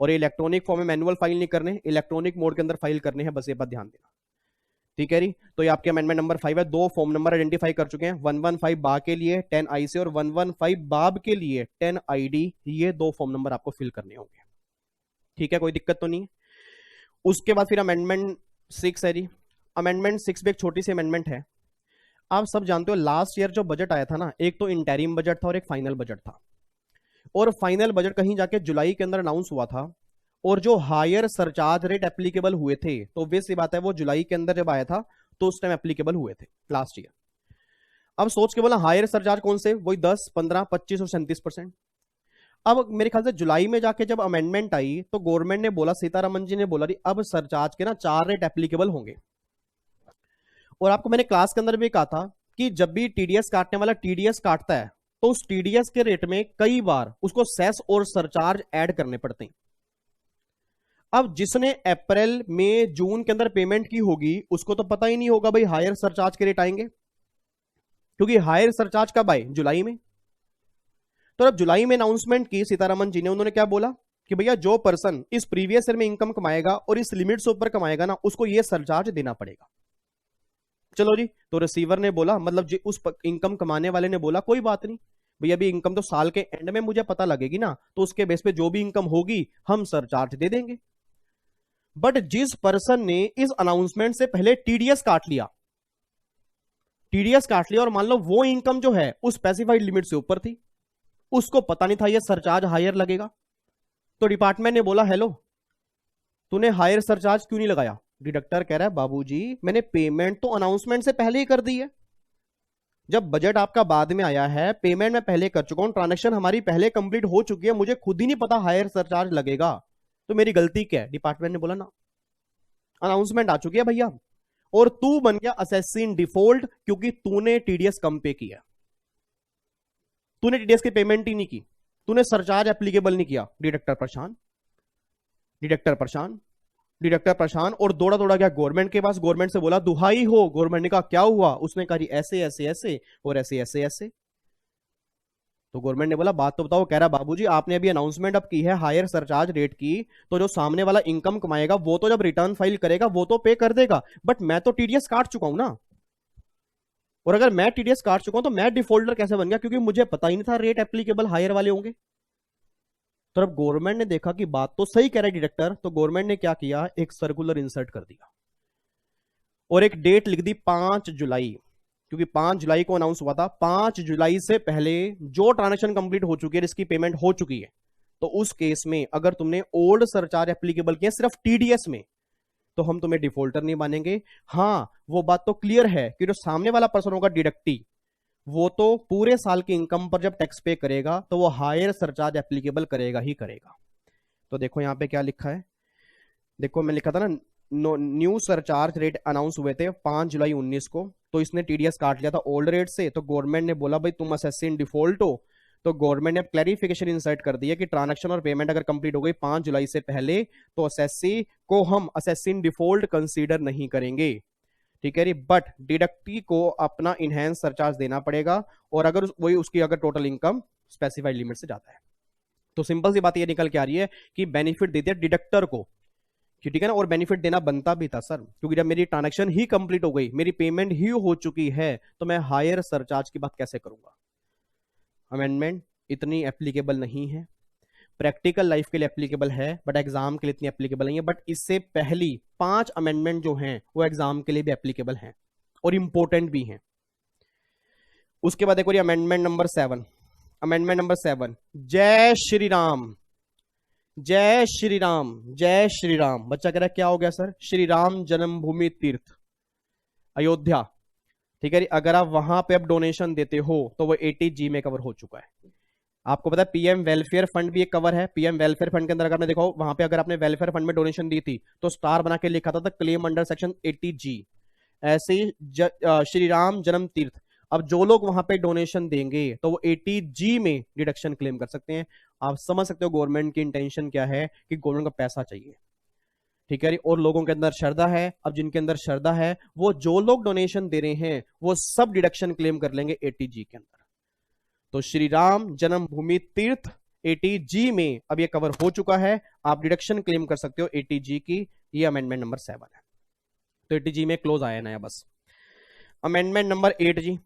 और ये इलेक्ट्रॉनिक फॉर्म में मैनुअल फाइल नहीं करने, इलेक्ट्रॉनिक मोड के अंदर फाइल करने हैं, बस ये बात ध्यान देना, ठीक है जी। तो ये आपके अमेंडमेंट नंबर 5 है। 2 फॉर्म नंबर आइडेंटिफाई कर चुके हैं, 115 बा के लिए 10 आईसी और 115 बाब के लिए 10 आईडी। ये 2 फॉर्म नंबर आपको फिल करने होंगे, ठीक है, कोई दिक्कत तो नहीं है। उसके बाद फिर अमेंडमेंट 6 है जी। अमेंडमेंट 6 भी एक छोटी सी अमेंडमेंट है। आप सब जानते हो लास्ट ईयर जो बजट आया था ना, एक तो इंटरिम बजट था और एक फाइनल बजट था, और फाइनल बजट कहीं जाके जुलाई के अंदर अनाउंस हुआ था, और जो हायर सरचार्ज रेट एप्लीकेबल हुए थे, तो obvious सी बात है वो जुलाई के अंदर जब आया था तो उस टाइम एप्लीकेबल हुए थे लास्ट ईयर। अब सोच के बोला हायर सरचार्ज कौन से, वही 10, 15, 25 और 37%। अब मेरे ख्याल से जुलाई में जाके जब अमेंडमेंट आई तो गवर्नमेंट ने बोला, सीतारमन जी ने बोला अब सरचार्ज के ना 4 रेट एप्लीकेबल होंगे, और आपको मैंने क्लास के अंदर भी कहा था कि जब भी टीडीएस काटने वाला टीडीएस काटता है तो उस टीडीएस के रेट में कई बार उसको सेस और सरचार्ज ऐड करने पड़ते हैं। अब जिसने अप्रैल मई जून के अंदर पेमेंट की होगी उसको तो पता ही नहीं होगा भाई हायर सरचार्ज के रेट आएंगे, क्योंकि हायर सरचार्ज कब आए? जुलाई में। तो अब जुलाई में अनाउंसमेंट की सीतारमन जी ने, उन्होंने क्या बोला कि भैया जो पर्सन इस प्रीवियस ईयर में इनकम कमाएगा और इस लिमिट से ऊपर कमाएगा ना, उसको ये सरचार्ज देना पड़ेगा। चलो जी, तो रिसीवर ने बोला, मतलब उस इनकम कमाने वाले ने बोला कोई बात नहीं भैया, अभी इनकम तो साल के एंड में मुझे पता लगेगी ना, तो उसके बेस पे जो भी इनकम होगी हम सरचार्ज दे देंगे। बट जिस पर्सन ने इस अनाउंसमेंट से पहले टीडीएस काट लिया और मान लो वो इनकम जो है उस स्पेसिफाइड लिमिट से ऊपर थी, उसको पता नहीं था ये सरचार्ज हायर लगेगा, तो डिपार्टमेंट ने बोला हेलो तूने हायर सरचार्ज क्यों नहीं लगाया? डिडक्टर कह रहा है बाबूजी मैंने पेमेंट तो अनाउंसमेंट से पहले ही कर दी है, जब बजट आपका बाद में आया है पेमेंट मैं पहले कर चुका हूं, ट्रांजैक्शन हमारी पहले कंप्लीट हो चुकी है, मुझे खुद ही नहीं पता हायर सरचार्ज लगेगा, तो मेरी गलती क्या है? डिपार्टमेंट ने बोला ना अनाउंसमेंट आ चुकी है भैया, और तू बन गया असेसी इन डिफॉल्ट क्योंकि तूने टीडीएस कम पे किया, तूने टीडीएस की पेमेंट ही नहीं की, तूने सरचार्ज एप्लीकेबल नहीं किया। डिडक्टर परेशान, और दौड़ा दौड़ा गया गवर्नमेंट के पास, गवर्नमेंट से बोला दुहाई हो, गवर्नमेंट ने कहा क्या हुआ? उसने कहा ऐसे ऐसे ऐसे और ऐसे ऐसे ऐसे, तो गवर्नमेंट ने बोला बात तो बताओ। कह रहा बाबूजी आपने अभी अनाउंसमेंट अब की है हायर सरचार्ज रेट की, तो जो सामने वाला इनकम कमाएगा वो तो जब रिटर्न फाइल करेगा वो तो पे कर देगा, बट मैं तो टीडीएस काट चुका हूं ना, और अगर मैं टीडीएस काट चुका हूं तो मैं डिफॉल्टर कैसे बन गया? क्योंकि मुझे पता ही नहीं था रेट एप्लीकेबल हायर वाले होंगे। तो अब गवर्नमेंट ने देखा कि बात तो सही कह रहा है डायरेक्टर, तो गवर्नमेंट ने क्या किया, एक सर्कुलर इंसर्ट कर दिया और एक डेट लिख दी 5 जुलाई, क्योंकि 5 जुलाई को अनाउंस हुआ था, 5 जुलाई से पहले जो ट्रांजैक्शन कंप्लीट हो चुकी है, इसकी पेमेंट हो चुकी है, तो उस केस में अगर तुमने ओल्ड सरचार्ज एप्लीकेबल किया सिर्फ टीडीएस में, तो हम तुम्हें डिफॉल्टर नहीं मानेंगे। हाँ वो बात तो क्लियर है कि जो सामने वाला पर्सन होगा डिडक्टी, वो तो पूरे साल की इनकम पर जब टैक्स पे करेगा तो वो हायर सरचार्ज एप्लीकेबल करेगा ही करेगा। तो देखो यहां पे क्या लिखा है, देखो मैं लिखा था ना न्यू सरचार्ज रेट अनाउंस हुए थे 5 जुलाई 19 को, तो इसने टीडीएस काट लिया था ओल्ड रेट से, तो गवर्नमेंट ने बोला भाई तुम असेसी इन डिफॉल्ट हो, तो गवर्नमेंट ने क्लैरिफिकेशन इंसर्ट कर दिया कि ट्रांजैक्शन और पेमेंट अगर कंप्लीट हो गई 5 जुलाई से पहले तो असेसी को हम असेसी इन डिफॉल्ट कंसीडर नहीं करेंगे, ठीक है री, बट डिडक्टी को अपना इनहेंस सरचार्ज देना पड़ेगा, और अगर वही उसकी अगर टोटल इनकम स्पेसिफाइड लिमिट से जाता है, तो सिंपल सी बात ये निकल के आ रही है कि बेनिफिट दे दिया डिडक्टर को, ठीक है ना, और बेनिफिट देना बनता भी था सर, क्योंकि जब मेरी ट्रांजैक्शन ही कंप्लीट हो गई, मेरी पेमेंट ही हो चुकी है, तो मैं हायर सरचार्ज की बात कैसे करूंगा? अमेंडमेंट इतनी एप्लीकेबल नहीं है, प्रैक्टिकल लाइफ के लिए एप्लीकेबल है बट एग्जाम के लिए इतनी एप्लीकेबल नहीं है, बट इससे पहली 5 अमेंडमेंट जो हैं वो एग्जाम के लिए भी एप्लीकेबल हैं और इंपॉर्टेंट भी हैं। उसके बाद देखो अमेंडमेंट नंबर 7, अमेंडमेंट नंबर 7, जय श्री राम, जय श्री राम, जय श्री राम। बच्चा कह रहा है क्या हो गया सर? श्री राम जन्मभूमि तीर्थ अयोध्या, ठीक है, अगर आप वहां पे अब डोनेशन देते हो तो वो 80G में कवर हो चुका है। आपको पता है पीएम वेलफेयर फंड भी एक कवर है, पीएम वेलफेयर फंड के अंदर अगर आपने देखो वहां पे अगर आपने वेलफेयर फंड में डोनेशन दी थी तो स्टार बना के लिखा था क्लेम अंडर सेक्शन 80G। ऐसे ही श्री राम जन्म तीर्थ, अब जो लोग वहां पे डोनेशन देंगे तो वो 80G में डिडक्शन क्लेम कर सकते हैं। आप समझ सकते हो गवर्नमेंट की इंटेंशन क्या है, कि गवर्नमेंट को पैसा चाहिए, ठीक है, और लोगों के अंदर श्रद्धा है। अब जिनके अंदर श्रद्धा है वो जो लोग डोनेशन दे रहे हैं वो सब डिडक्शन क्लेम कर लेंगे 80G के अंदर। तो श्री राम जन्मभूमि तीर्थ 80G में अब ये कवर हो चुका है, आप डिडक्शन क्लेम कर सकते हो 80G की। ये अमेंडमेंट नंबर 7 है, तो 80G में क्लोज आया नया बस। अमेंडमेंट नंबर 8 जी,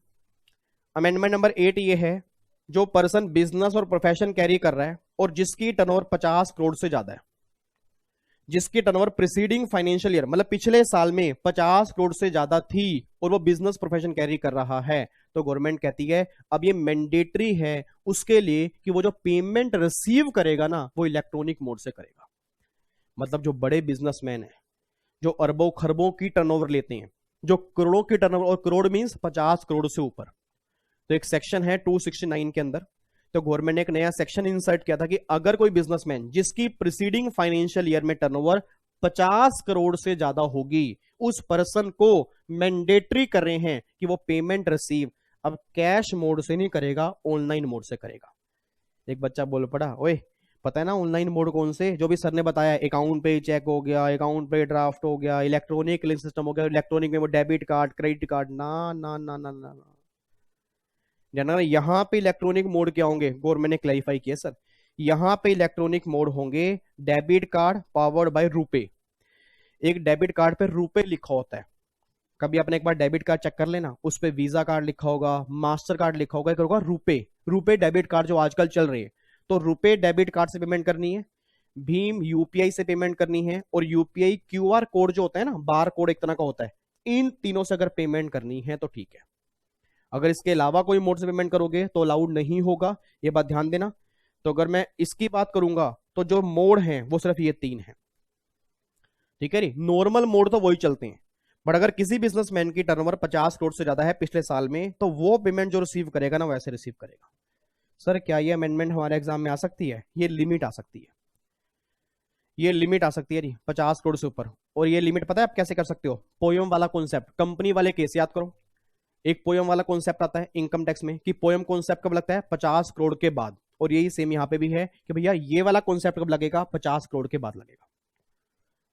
अमेंडमेंट नंबर 8 ये है जो पर्सन बिजनेस और प्रोफेशन कैरी कर रहा है और जिसकी टर्नओवर 50 करोड़ से ज्यादा है, जिसकी टर्नओवर प्रीसीडिंग फाइनेंशियल ईयर मतलब पिछले साल में 50 करोड़ से ज्यादा थी और वो बिजनेस प्रोफेशन कैरी कर रहा है, तो गवर्नमेंट कहती है अब ये मैंडेटरी है उसके लिए कि वो जो पेमेंट रिसीव करेगा ना वो इलेक्ट्रॉनिक मोड से करेगा। मतलब जो बड़े बिजनेसमैन हैं जो अरबों खरबों की टर्नओवर लेते हैं, जो करोड़ों की टर्नओवर, और करोड़ मींस 50 करोड़ से ऊपर, तो एक सेक्शन है 269 के अंदर, तो गवर्नमेंट ने एक नया सेक्शन इंसर्ट किया था कि अगर कोई बिजनेसमैन जिसकी प्रीसीडिंग फाइनेंशियल ईयर में टर्नओवर 50 करोड़ से ज्यादा होगी उस पर्सन को मैंडेटरी कर रहे हैं कि वो पेमेंट रिसीव अब कैश मोड से नहीं करेगा, ऑनलाइन मोड से करेगा। एक बच्चा बोल पड़ा, ओए पता है ना ऑनलाइन मोड कौन से, जो भी सर ने बताया, अकाउंट पे चेक हो गया, अकाउंट पे ड्राफ्ट हो गया, इलेक्ट्रॉनिक क्लियरिंग सिस्टम हो गया, इलेक्ट्रॉनिक में वो डेबिट कार्ड क्रेडिट कार्ड। ना ना ना ना ना ना, जाना यहाँ पे इलेक्ट्रॉनिक मोड क्या होंगे, गवर्नमेंट ने क्लैरिफाई किया सर, यहाँ पे इलेक्ट्रॉनिक मोड होंगे debit card powered by RuPay. एक डेबिट कार्ड पे रुपे लिखा होता है, कभी आपने एक बार डेबिट कार्ड चेक कर लेना, उस पे वीजा कार्ड लिखा होगा, मास्टर कार्ड लिखा होगा, एक होगा रुपे, रुपे डेबिट कार्ड जो आजकल चल रही है। तो रुपे डेबिट कार्ड से पेमेंट करनी है, भीम यूपीआई से पेमेंट करनी है, और यूपीआई क्यूआर कोड जो होता है ना, बार कोड एक तरह का होता है, इन तीनों से अगर पेमेंट करनी है तो ठीक है। अगर इसके अलावा कोई मोड से पेमेंट करोगे तो अलाउड नहीं होगा, ये बात ध्यान देना। तो अगर मैं इसकी बात करूंगा तो जो मोड है वो सिर्फ ये 3 है, ठीक है नी। नॉर्मल मोड तो वही चलते हैं, बट अगर किसी बिजनेसमैन की टर्नओवर 50 करोड़ से ज्यादा है पिछले साल में, तो वो पेमेंट जो रिसीव करेगा ना वैसे रिसीव करेगा। सर क्या ये अमेंडमेंट हमारे एग्जाम में आ सकती है? ये लिमिट आ सकती है, ये लिमिट आ सकती है जी 50 करोड़ से ऊपर। और ये लिमिट पता है आप कैसे कर सकते हो? पोयम वाला कॉन्सेप्ट, कंपनी वाले केस याद करो। एक पोयम वाला कॉन्सेप्ट आता है इनकम टैक्स में कि पोयम कॉन्सेप्ट कब लगता है? 50 करोड़ के बाद। और यही सेम यहां पे भी है कि भैया ये वाला कॉन्सेप्ट कब लगेगा? 50 करोड़ के बाद लगेगा।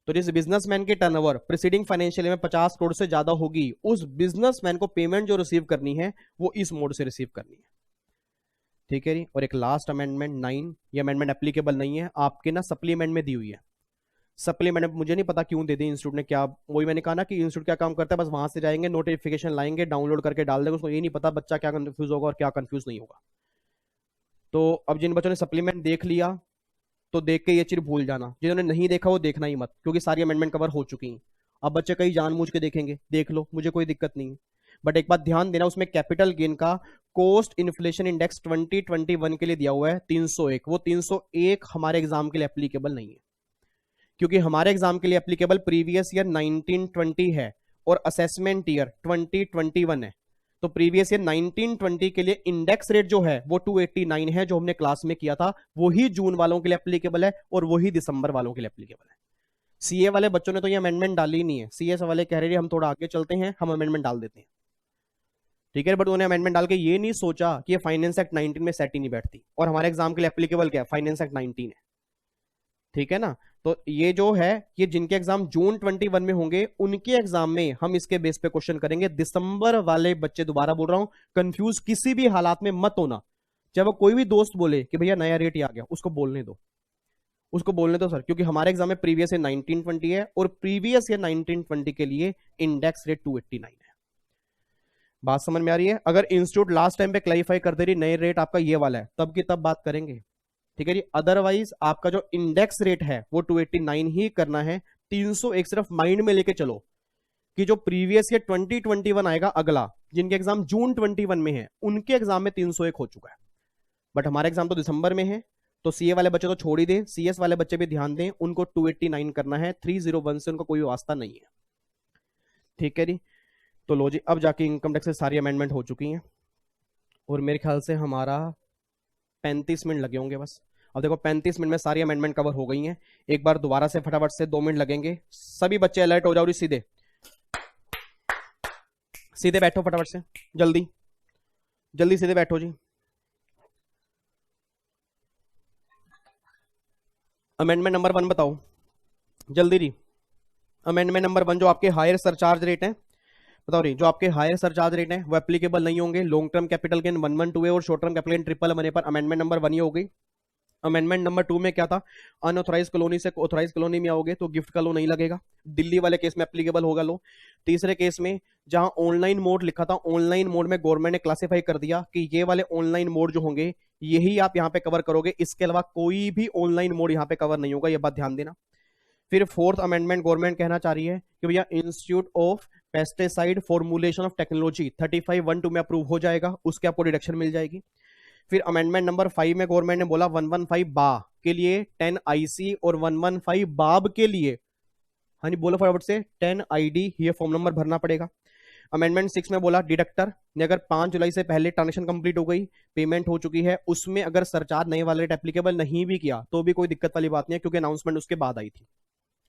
तो जिस बिजनेसमैन की टर्नओवर प्रीसीडिंग फाइनेंशियल में 50 करोड़ से ज्यादा होगी, उस बिजनेसमैन को पेमेंट जो रिसीव करनी है वो इस मोड से रिसीव करनी है, ठीक है जी। और एक लास्ट अमेंडमेंट 9, ये अमेंडमेंट एप्लीकेबल नहीं है, आपके ना सप्लीमेंट में दी हुई है। सप्लीमेंट मुझे नहीं पता क्यों दे दी इंस्टीट्यूट ने, क्या वही मैंने कहा ना कि इंस्टीट्यूट क्या काम करता है, बस वहां से जाएंगे नोटिफिकेशन लाएंगे डाउनलोड करके डाल देंगे, उसको ये नहीं पता बच्चा क्या कंफ्यूज होगा और क्या कंफ्यूज नहीं होगा। तो अब जिन बच्चों ने सप्लीमेंट देख लिया तो देख के ये चीज भूल जाना, जिन्होंने नहीं देखा वो देखना ही मत, क्योंकि सारी अमेंडमेंट कवर हो चुकी हैं। अब बच्चे कहीं जानबूझ के देखेंगे, देख लो, मुझे कोई दिक्कत नहीं है, बट एक बात ध्यान देना, उसमें कैपिटल गेन का कोस्ट इन्फ्लेशन इंडेक्स 2021 के लिए दिया हुआ है 301, वो 301 हमारे एग्जाम के लिए एप्लीकेबल नहीं है, क्योंकि हमारे एग्जाम के लिए एप्लीकेबल प्रीवियस ईयर 1920 है और असेसमेंट ईयर 2021 है। तो प्रीवियस ईयर 1920 के लिए इंडेक्स रेट जो है वो 289 है, जो हमने क्लास में किया था, वही जून वालों के लिए एप्लीकेबल है और वही दिसंबर वालों के लिए एप्लीकेबल है। सीए वाले बच्चों ने तो ये अमेंडमेंट डाली ही नहीं है, सीए वाले कह रहे हैं हम थोड़ा आगे चलते हैं, हम अमेंडमेंट डाल देते हैं, ठीक है, बट उन्होंने अमेंडमेंट डाल के ये नहीं सोचा कि ये फाइनेंस एक्ट 19 में सेट ही नहीं बैठती, और हमारे एग्जाम के लिए एप्लीकेबल क्या है? फाइनेंस एक्ट 19 है, ठीक है ना। तो ये जो है, ये जिनके एग्जाम जून 21 में होंगे उनके एग्जाम में हम इसके बेस पे क्वेश्चन करेंगे। दिसंबर वाले बच्चे, दोबारा बोल रहा हूं, कंफ्यूज किसी भी हालात में मत होना। जब वो कोई भी दोस्त बोले कि भैया नया रेट ही आ गया, उसको बोलने दो, उसको बोलने दो सर, क्योंकि हमारे एग्जाम में प्रीवियस ईयर 1920 है और प्रीवियस ईयर 1920 के लिए इंडेक्स रेट 289 है। बात समझ में आ रही है? अगर इंस्टीट्यूट लास्ट टाइम पे क्लैरिफाई कर दे रही नए रेट आपका ये वाला है, तब की तब बात करेंगे, ठीक है जी। अदरवाइज आपका जो इंडेक्स रेट है वो 289 ही करना है। 301 सिर्फ माइंड में लेके चलो कि जो प्रीवियस ईयर 2021 आएगा अगला, जिनके एग्जाम जून 21 में है, उनके एग्जाम में 301 हो चुका है, बट हमारे एग्जाम तो दिसंबर में है। तो सीए वाले बच्चे तो छोड़ ही दें, सीएस वाले बच्चे भी ध्यान दें, उनको 289 करना है, 301 से उनको कोई वास्ता नहीं है, ठीक है जी। तो लो जी, अब जाके इनकम टैक्स से सारी अमेंडमेंट हो चुकी हैं और मेरे ख्याल से हमारा 35 मिनट लगे होंगे बस। अब देखो 35 मिनट में सारी अमेंडमेंट कवर हो गई हैं। एक बार दोबारा से फटाफट से 2 मिनट लगेंगे, सभी बच्चे अलर्ट हो जाओ जी, सीधे सीधे बैठो, फटाफट से, जल्दी जल्दी सीधे बैठो जी। अमेंडमेंट नंबर 1 बताओ जल्दी जी। अमेंडमेंट नंबर 1 जो आपके हायर सरचार्ज रेट है, बताओ रही, जो आपके हायर सरचार्ज रेट है वो एप्लीकेबल नहीं होंगे। लॉन्ग टर्म कैपिटल गेन 112 है और short term capital gain triple बने पर अमेंडमेंट नंबर 1 ही हो गई। अमेंडमेंट नंबर 2 में क्या था? अनऑथराइज कॉलोनी से ऑथराइज कॉलोनी में आओगे तो गिफ्ट का लो नहीं लगेगा, दिल्ली वाले केस में एप्लीकेबल होगा लो। तीसरे केस में जहां ऑनलाइन मोड लिखा था, ऑनलाइन मोड में गवर्नमेंट ने क्लासिफाई कर दिया कि ये वाले ऑनलाइन मोड जो होंगे यही आप यहां पे कवर करोगे, इसके अलावा कोई भी ऑनलाइन मोड यहां पे कवर नहीं होगा, ये बात ध्यान देना। फिर फोर्थ अमेंडमेंट गवर्नमेंट कहना चाह रही है कि भैया institute of pesticide formulation of technology 35(1)(2) में अप्रूव हो जाएगा, उसके आपको डिडक्शन मिल जाएगी। फिर अमेंडमेंट नंबर 5 में गवर्नमेंट ने बोला 115 बा के लिए 10 आईसी और 115 बाब के लिए, हाँ जी बोलो फटाफट से, 10 आईडी, ये फॉर्म नंबर भरना पड़ेगा। अमेंडमेंट 6 में बोला डिडक्टर ने अगर 5 जुलाई से पहले ट्रांजेक्शन कंप्लीट हो गई, पेमेंट हो चुकी है, उसमें अगर सरचार्ज नए वाले रेट एप्लीकेबल नहीं भी किया तो भी कोई दिक्कत वाली बात नहीं है, क्योंकि अनाउंसमेंट उसके बाद आई थी।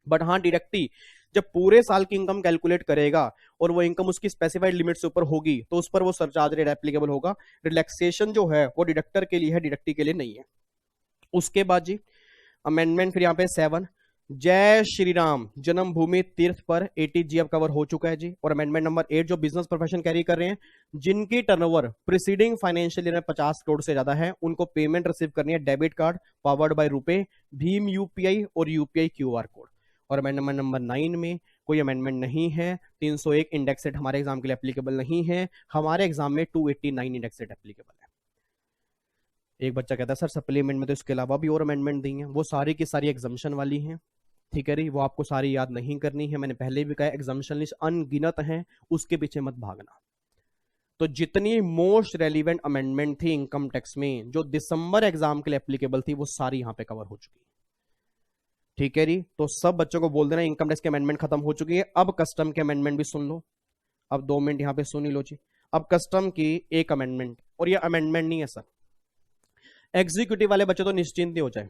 बट हाँ डिडक्टी जब पूरे साल की इनकम कैलकुलेट करेगा और वो इनकम उसकी स्पेसिफाइड लिमिट से ऊपर होगी तो उस पर वो सरचार्ज रेट एप्लीकेबल होगा। रिलैक्सेशन जो है वो डिडक्टर के लिए है, डिडक्टी के लिए नहीं है। उसके बाद जी अमेंडमेंट फिर यहाँ पे 7, जय श्री राम जन्मभूमि तीर्थ पर 80 जी अब कवर हो चुका है जी। और अमेंडमेंट नंबर 8 जो बिजनेस प्रोफेशन कैरी कर रहे हैं जिनकी टर्नओवर प्रीसीडिंग फाइनेंशियल ईयर में 50 करोड़ से ज्यादा है उनको पेमेंट रिसीव करनी है debit card powered by RuPay, Bhim UPI और यूपीआई क्यूआर कोड। और अमेंडमेंट नंबर 9 में कोई अमेंडमेंट नहीं है। 301 इंडेक्स रेट हमारे एग्जाम के लिए एप्लीकेबल नहीं है, हमारे एग्जाम में 289 इंडेक्स रेट एप्लीकेबल है। एक बच्चा कहता है सर सप्लीमेंट में तो इसके अलावा भी और अमेंडमेंट दी हैं, वो सारी की सारी एग्जाम्शन वाली हैं, ठीक है री, वो आपको सारी याद नहीं करनी है। मैंने पहले भी कहा एग्जाम्शन लिस्ट अनगिनत है, उसके पीछे मत भागना। तो जितनी मोस्ट रेलिवेंट अमेंडमेंट थी इनकम टैक्स में जो दिसंबर एग्जाम के लिए एप्लीकेबल थी वो सारी यहां पे कवर हो चुकी है, ठीक है री। तो सब बच्चों को बोल देना इनकम टैक्स की अमेंडमेंट खत्म हो चुकी है। अब कस्टम के अमेंडमेंट भी सुन लो, अब 2 मिनट यहां पे सुन ही लो जी। अब कस्टम की एक अमेंडमेंट, और ये अमेंडमेंट नहीं है सर, एग्जीक्यूटिव वाले बच्चे तो निश्चिंत हो जाए।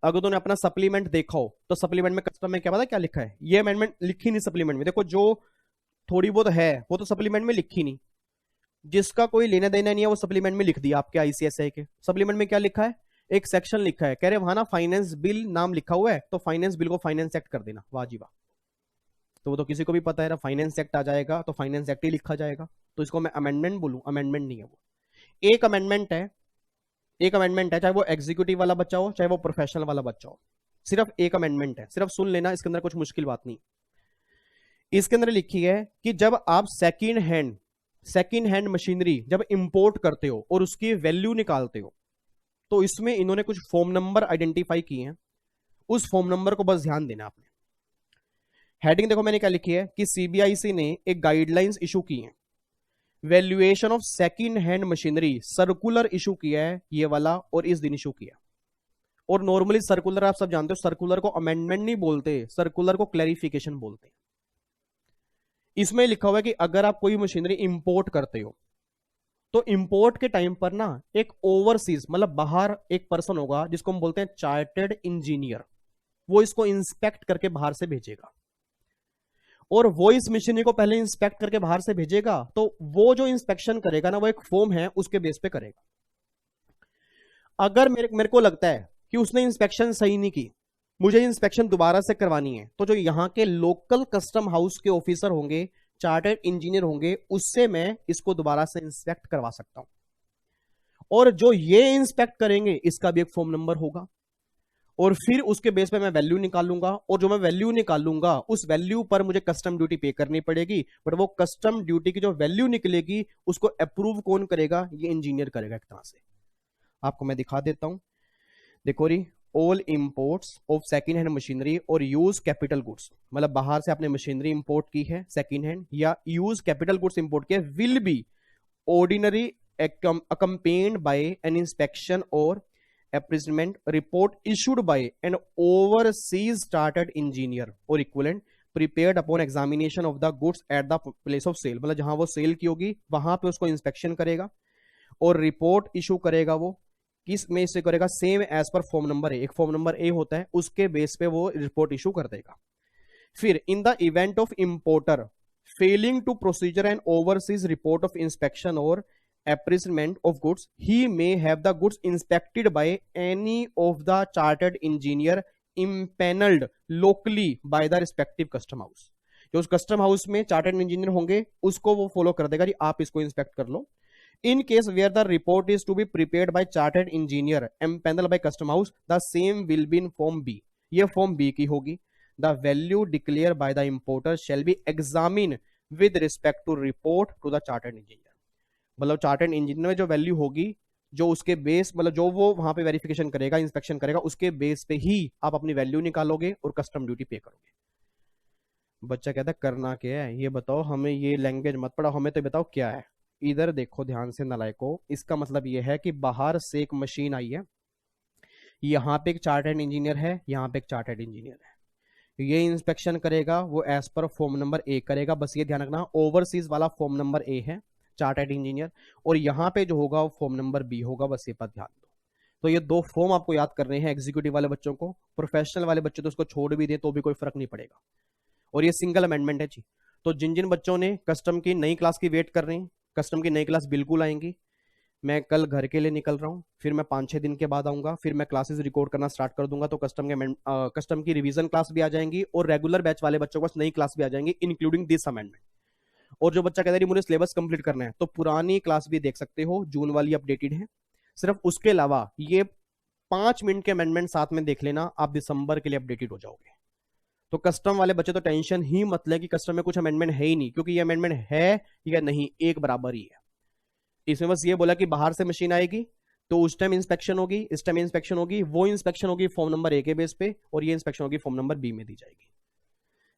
अगर तुमने अपना सप्लीमेंट देखा हो तो सप्लीमेंट में कस्टम में क्या पता क्या लिखा है, ये अमेंडमेंट लिखी नहीं सप्लीमेंट में। देखो जो थोड़ी बहुत है वो तो सप्लीमेंट में लिखी नहीं, जिसका कोई लेना देना नहीं है वो सप्लीमेंट में लिख दिया। आपके आईसीएसआई के सप्लीमेंट में क्या लिखा है, एक सेक्शन लिखा है, कह रहे वहां ना फाइनेंस बिल नाम लिखा हुआ है तो फाइनेंस बिल को फाइनेंस एक्ट कर देना, वाह जी वाह। तो वो तो किसी को भी पता है ना, फाइनेंस एक्ट आ जाएगा तो फाइनेंस एक्ट ही लिखा जाएगा, तो इसको मैं अमेंडमेंट बोलूं, अमेंडमेंट नहीं है वो। एक अमेंडमेंट है, एक अमेंडमेंट है, चाहे वो एग्जीक्यूटिव वाला बच्चा हो चाहे वो प्रोफेशनल वाला बच्चा हो, सिर्फ एक अमेंडमेंट है, सिर्फ सुन लेना, इसके अंदर कुछ मुश्किल बात नहीं। इसके अंदर लिखी है कि जब आप सेकंड हैंड मशीनरी जब इंपोर्ट करते हो और उसकी वैल्यू निकालते हो तो इसमें इन्होंने कुछ फॉर्म नंबर आइडेंटिफाई किए हैं, उस फॉर्म नंबर को बस ध्यान देना आपने। हेडिंग देखो मैंने क्या लिखी है कि सीबीआईसी ने एक गाइडलाइंस इशू की है, valuation of second hand machinery, circular issue किया है ये वाला, और इस दिन इशू किया। और नॉर्मली सर्कुलर आप सब जानते हो, सर्कुलर को अमेंडमेंट नहीं बोलते, सर्कुलर को क्लैरिफिकेशन बोलते हैं। इसमें लिखा हुआ है कि अगर आप कोई मशीनरी इंपोर्ट करते हो तो इंपोर्ट के टाइम पर ना एक ओवरसीज मतलब बाहर एक पर्सन होगा जिसको हम बोलते हैं चार्टर्ड इंजीनियर, वो इसको इंस्पेक्ट करके बाहर से भेजेगा, और वो इस मशीनरी को पहले इंस्पेक्ट करके बाहर से भेजेगा, तो वो जो इंस्पेक्शन करेगा ना वो एक फॉर्म है उसके बेस पे करेगा। अगर मेरे को लगता है कि उसने इंस्पेक्शन सही नहीं की, मुझे इंस्पेक्शन दोबारा से करवानी है, तो जो यहां के लोकल कस्टम हाउस के ऑफिसर होंगे, चार्टर्ड इंजीनियर होंगे, उससे मैं इसको दोबारा से इंस्पेक्ट करवा सकता हूं। और जो ये इंस्पेक्ट करेंगे इसका भी एक फॉर्म नंबर होगा, और फिर उसके बेस पे मैं वैल्यू निकालूंगा, और जो मैं वैल्यू निकालूंगा उस वैल्यू पर मुझे कस्टम ड्यूटी पे करनी पड़ेगी। बट वो कस्टम ड्यूटी की जो वैल्यू निकलेगी उसको अप्रूव कौन करेगा, ये इंजीनियर करेगा एक तरह से। आपको मैं दिखा देता हूं, देखो री, all imports of second hand machinery और यूज कैपिटल गुड्स, मतलब बाहर से आपने मशीनरी इंपोर्ट की है सेकंड हैंड या यूज कैपिटल गुड्स इंपोर्ट किया, will be ordinary accompanied by an inspection और appraisement report issued by an overseas chartered engineer or equivalent prepared upon examination of the goods at the place of sale, मतलब जहां वो cell की होगी वहां पे उसको इंस्पेक्शन करेगा और रिपोर्ट इशू करेगा। वो किस में से करेगा, same as per form number A, एक फॉर्म नंबर ए होता है उसके बेस पे वो रिपोर्ट इशू कर देगा। फिर in the event of importer failing to procedure and overseas report of inspection और appraisement of goods, he may have the goods inspected by any of the chartered engineer impaneled locally by the respective custom house। जो उस custom house में chartered engineer होंगे उसको वो follow कर देगा, आप इसको इंस्पेक्ट कर लो। In case where the report is to be prepared by chartered engineer empanel by custom house, the same will be in form B, ये फॉर्म बी की होगी। The value declare by the importer shall be examine with respect to report to the chartered engineer, मतलब chartered engineer में जो value होगी जो उसके base मतलब जो वो वहां पे वेरिफिकेशन करेगा इंस्पेक्शन करेगा उसके बेस पे ही आप अपनी वैल्यू निकालोगे और कस्टम ड्यूटी पे करोगे। बच्चा कहता है करना क्या है ये बताओ, हमें ये लैंग्वेज मत पढ़ाओ, हमें तो बताओ क्या है। इधर देखो ध्यान से नालायको, इसका मतलब ये है कि बाहर से एक मशीन आई है, यहाँ पे एक चार्टर्ड इंजीनियर है, यहाँ पे एक चार्टर्ड इंजीनियर है, ये इंस्पेक्शन करेगा, वो एज पर फॉर्म नंबर ए करेगा। बस ये ध्यान रखना ओवरसीज वाला फॉर्म नंबर ए है चार्टर्ड इंजीनियर, और यहां पे जो होगा वो फॉर्म नंबर बी होगा, बस ये पर ध्यान दो। तो ये 2 फॉर्म आपको याद करने हैं एग्जीक्यूटिव वाले बच्चों को, प्रोफेशनल वाले बच्चे तो उसको छोड़ भी दें तो भी कोई फर्क नहीं पड़ेगा। और ये सिंगल अमेंडमेंट है जी। तो जिन जिन बच्चों ने कस्टम की नई क्लास की वेट कर रहे हैं, कस्टम की नई क्लास बिल्कुल आएंगी। मैं कल घर के लिए निकल रहा हूँ, फिर मैं 5-6 दिन के बाद आऊंगा, फिर मैं क्लासेस रिकॉर्ड करना स्टार्ट कर दूंगा। तो कस्टम की रिवीजन क्लास भी आ जाएंगी और रेगुलर बैच वाले बच्चों के पास नई क्लास भी आ जाएंगी, इंक्लूडिंग दिस अमेंडमेंट। और जो बच्चा कहता है मुझे सिलेबस कंप्लीट करना है, तो पुरानी क्लास भी देख सकते हो, जून वाली अपडेटेड है। सिर्फ उसके अलावा ये 5 मिनट के अमेंडमेंट साथ में देख लेना, आप दिसंबर के लिए अपडेटेड हो जाओगे। तो कस्टम वाले बच्चे तो टेंशन ही मत ले कि कस्टम में कुछ अमेंडमेंट है ही नहीं, क्योंकि ये अमेंडमेंट है या नहीं एक बराबर ही है। इसमें बस ये बोला कि बाहर से मशीन आएगी तो उस टाइम इंस्पेक्शन होगी, इस टाइम इंस्पेक्शन होगी, वो इंस्पेक्शन होगी फॉर्म नंबर ए के बेस पे और ये इंस्पेक्शन होगी फॉर्म नंबर बी में दी जाएगी।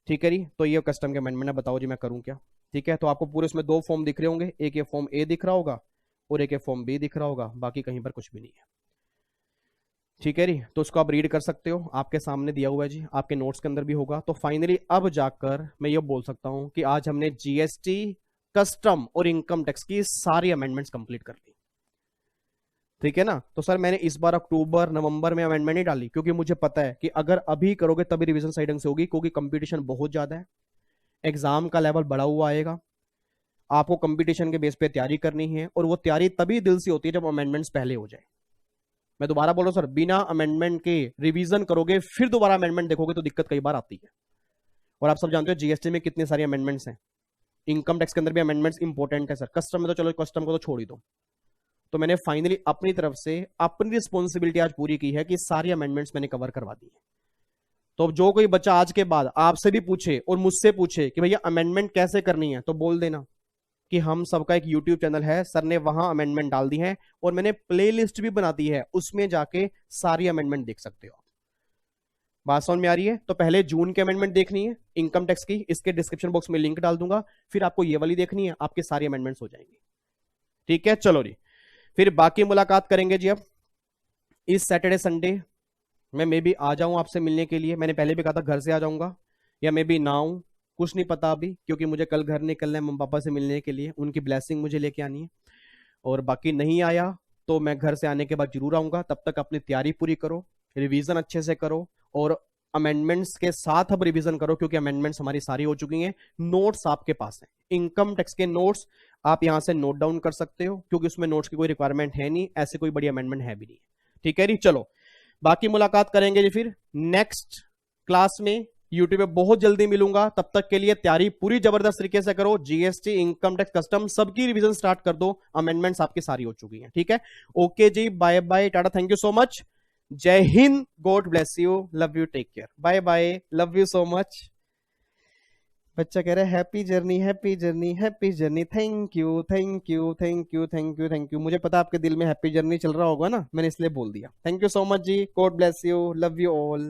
ठीक है जी, तो ये कस्टम के अमेंडमेंट है। बताओ जी मैं करूं क्या? ठीक है, तो आपको पूरे इसमें 2 फॉर्म दिख रहे होंगे, एक ये फॉर्म ए दिख रहा होगा और एक ये फॉर्म बी दिख रहा होगा, बाकी कहीं पर कुछ भी नहीं है। ठीक है जी, तो उसको आप रीड कर सकते हो, आपके सामने दिया हुआ है जी, आपके नोट्स के अंदर भी होगा। तो फाइनली अब जाकर मैं ये बोल सकता हूं कि आज हमने जीएसटी, कस्टम और इनकम टैक्स की सारी अमेंडमेंट्स कंप्लीट कर ली। ठीक है ना? तो सर मैंने इस बार अक्टूबर नवंबर में अमेंडमेंट नहीं डाली, क्योंकि मुझे पता है कि अगर अभी करोगे तभी रिवीजन सही ढंग से होगी, क्योंकि कंपटीशन बहुत ज्यादा है, एग्जाम का लेवल बढ़ा हुआ आएगा, आपको कंपटीशन के बेस पे तैयारी करनी है, और वो तैयारी तभी दिल से होती है जब अमेंडमेंट्स पहले हो जाए। मैं दोबारा बोल रहा हूं सर, बिना अमेंडमेंट के रिवीजन करोगे फिर दोबारा अमेंडमेंट देखोगे तो दिक्कत कई बार आती है। और आप सब जानते हो जीएसटी में कितनी सारी अमेंडमेंट्स हैं, इनकम टैक्स के अंदर भी अमेंडमेंट्स इंपॉर्टेंट है सर, कस्टम में तो चलो कस्टम को तो छोड़ ही दो। तो मैंने फाइनली अपनी तरफ से अपनी रिस्पॉन्सिबिलिटी आज पूरी की है कि सारी अमेंडमेंट्स मैंने कवर करवा दी है। तो जो कोई बच्चा आज के बाद आपसे भी पूछे और मुझसे पूछे कि भैया अमेंडमेंट कैसे करनी है, तो बोल देना कि हम सबका एक यूट्यूब चैनल है, सर ने वहां अमेंडमेंट डाल दी है और मैंने प्लेलिस्ट भी बना दी है, उसमें जाके सारी अमेंडमेंट देख सकते हो। बात समझ में आ रही है? तो पहले जून की अमेंडमेंट देखनी है इनकम टैक्स की, इसके डिस्क्रिप्शन बॉक्स में लिंक डाल दूंगा, फिर आपको ये वाली देखनी है, आपकी सारी अमेंडमेंट्स हो जाएंगी। ठीक है, चलो जी, फिर बाकी मुलाकात करेंगे जी। अब इस सैटरडे संडे मैं मे बी आ जाऊं आपसे मिलने के लिए, मैंने पहले भी कहा था घर से आ जाऊंगा या मे बी ना आऊं, कुछ नहीं पता अभी, क्योंकि मुझे कल घर निकलना है मम्मी पापा से मिलने के लिए, उनकी ब्लेसिंग मुझे लेके आनी है। और बाकी नहीं आया तो मैं घर से आने के बाद जरूर आऊंगा। तब तक अपनी तैयारी पूरी करो, रिवीजन अच्छे से करो और अमेंडमेंट्स के साथ अब रिवीजन करो, क्योंकि अमेंडमेंट्स हमारी सारी हो चुकी हैं। नोट्स आपके पास हैं, इनकम टैक्स के नोट्स आप यहां से नोट डाउन कर सकते हो, क्योंकि उसमें नोट्स की कोई रिक्वायरमेंट है नहीं, ऐसे कोई बड़ी अमेंडमेंट है भी नहीं। ठीक है जी, चलो बाकी मुलाकात करेंगे जी फिर नेक्स्ट क्लास में, यूट्यूब पे बहुत जल्दी मिलूंगा। तब तक के लिए तैयारी पूरी जबरदस्त तरीके से करो, जीएसटी, इनकम टैक्स, कस्टम सबकी रिवीजन स्टार्ट कर दो, अमेंडमेंट्स आपकी सारी हो चुकी हैं। ठीक है, ओके जी, bye bye, tata, thank you so much, जय हिंद, God bless you, love you, take care, bye bye, love you so much. बच्चा कह रहा है happy journey, happy journey, happy journey, thank you, thank you, thank you, thank you, thank you. मुझे पता आपके दिल में हैप्पी जर्नी चल रहा होगा ना, मैंने इसलिए बोल दिया। थैंक यू सो मच जी, God bless you, love you all.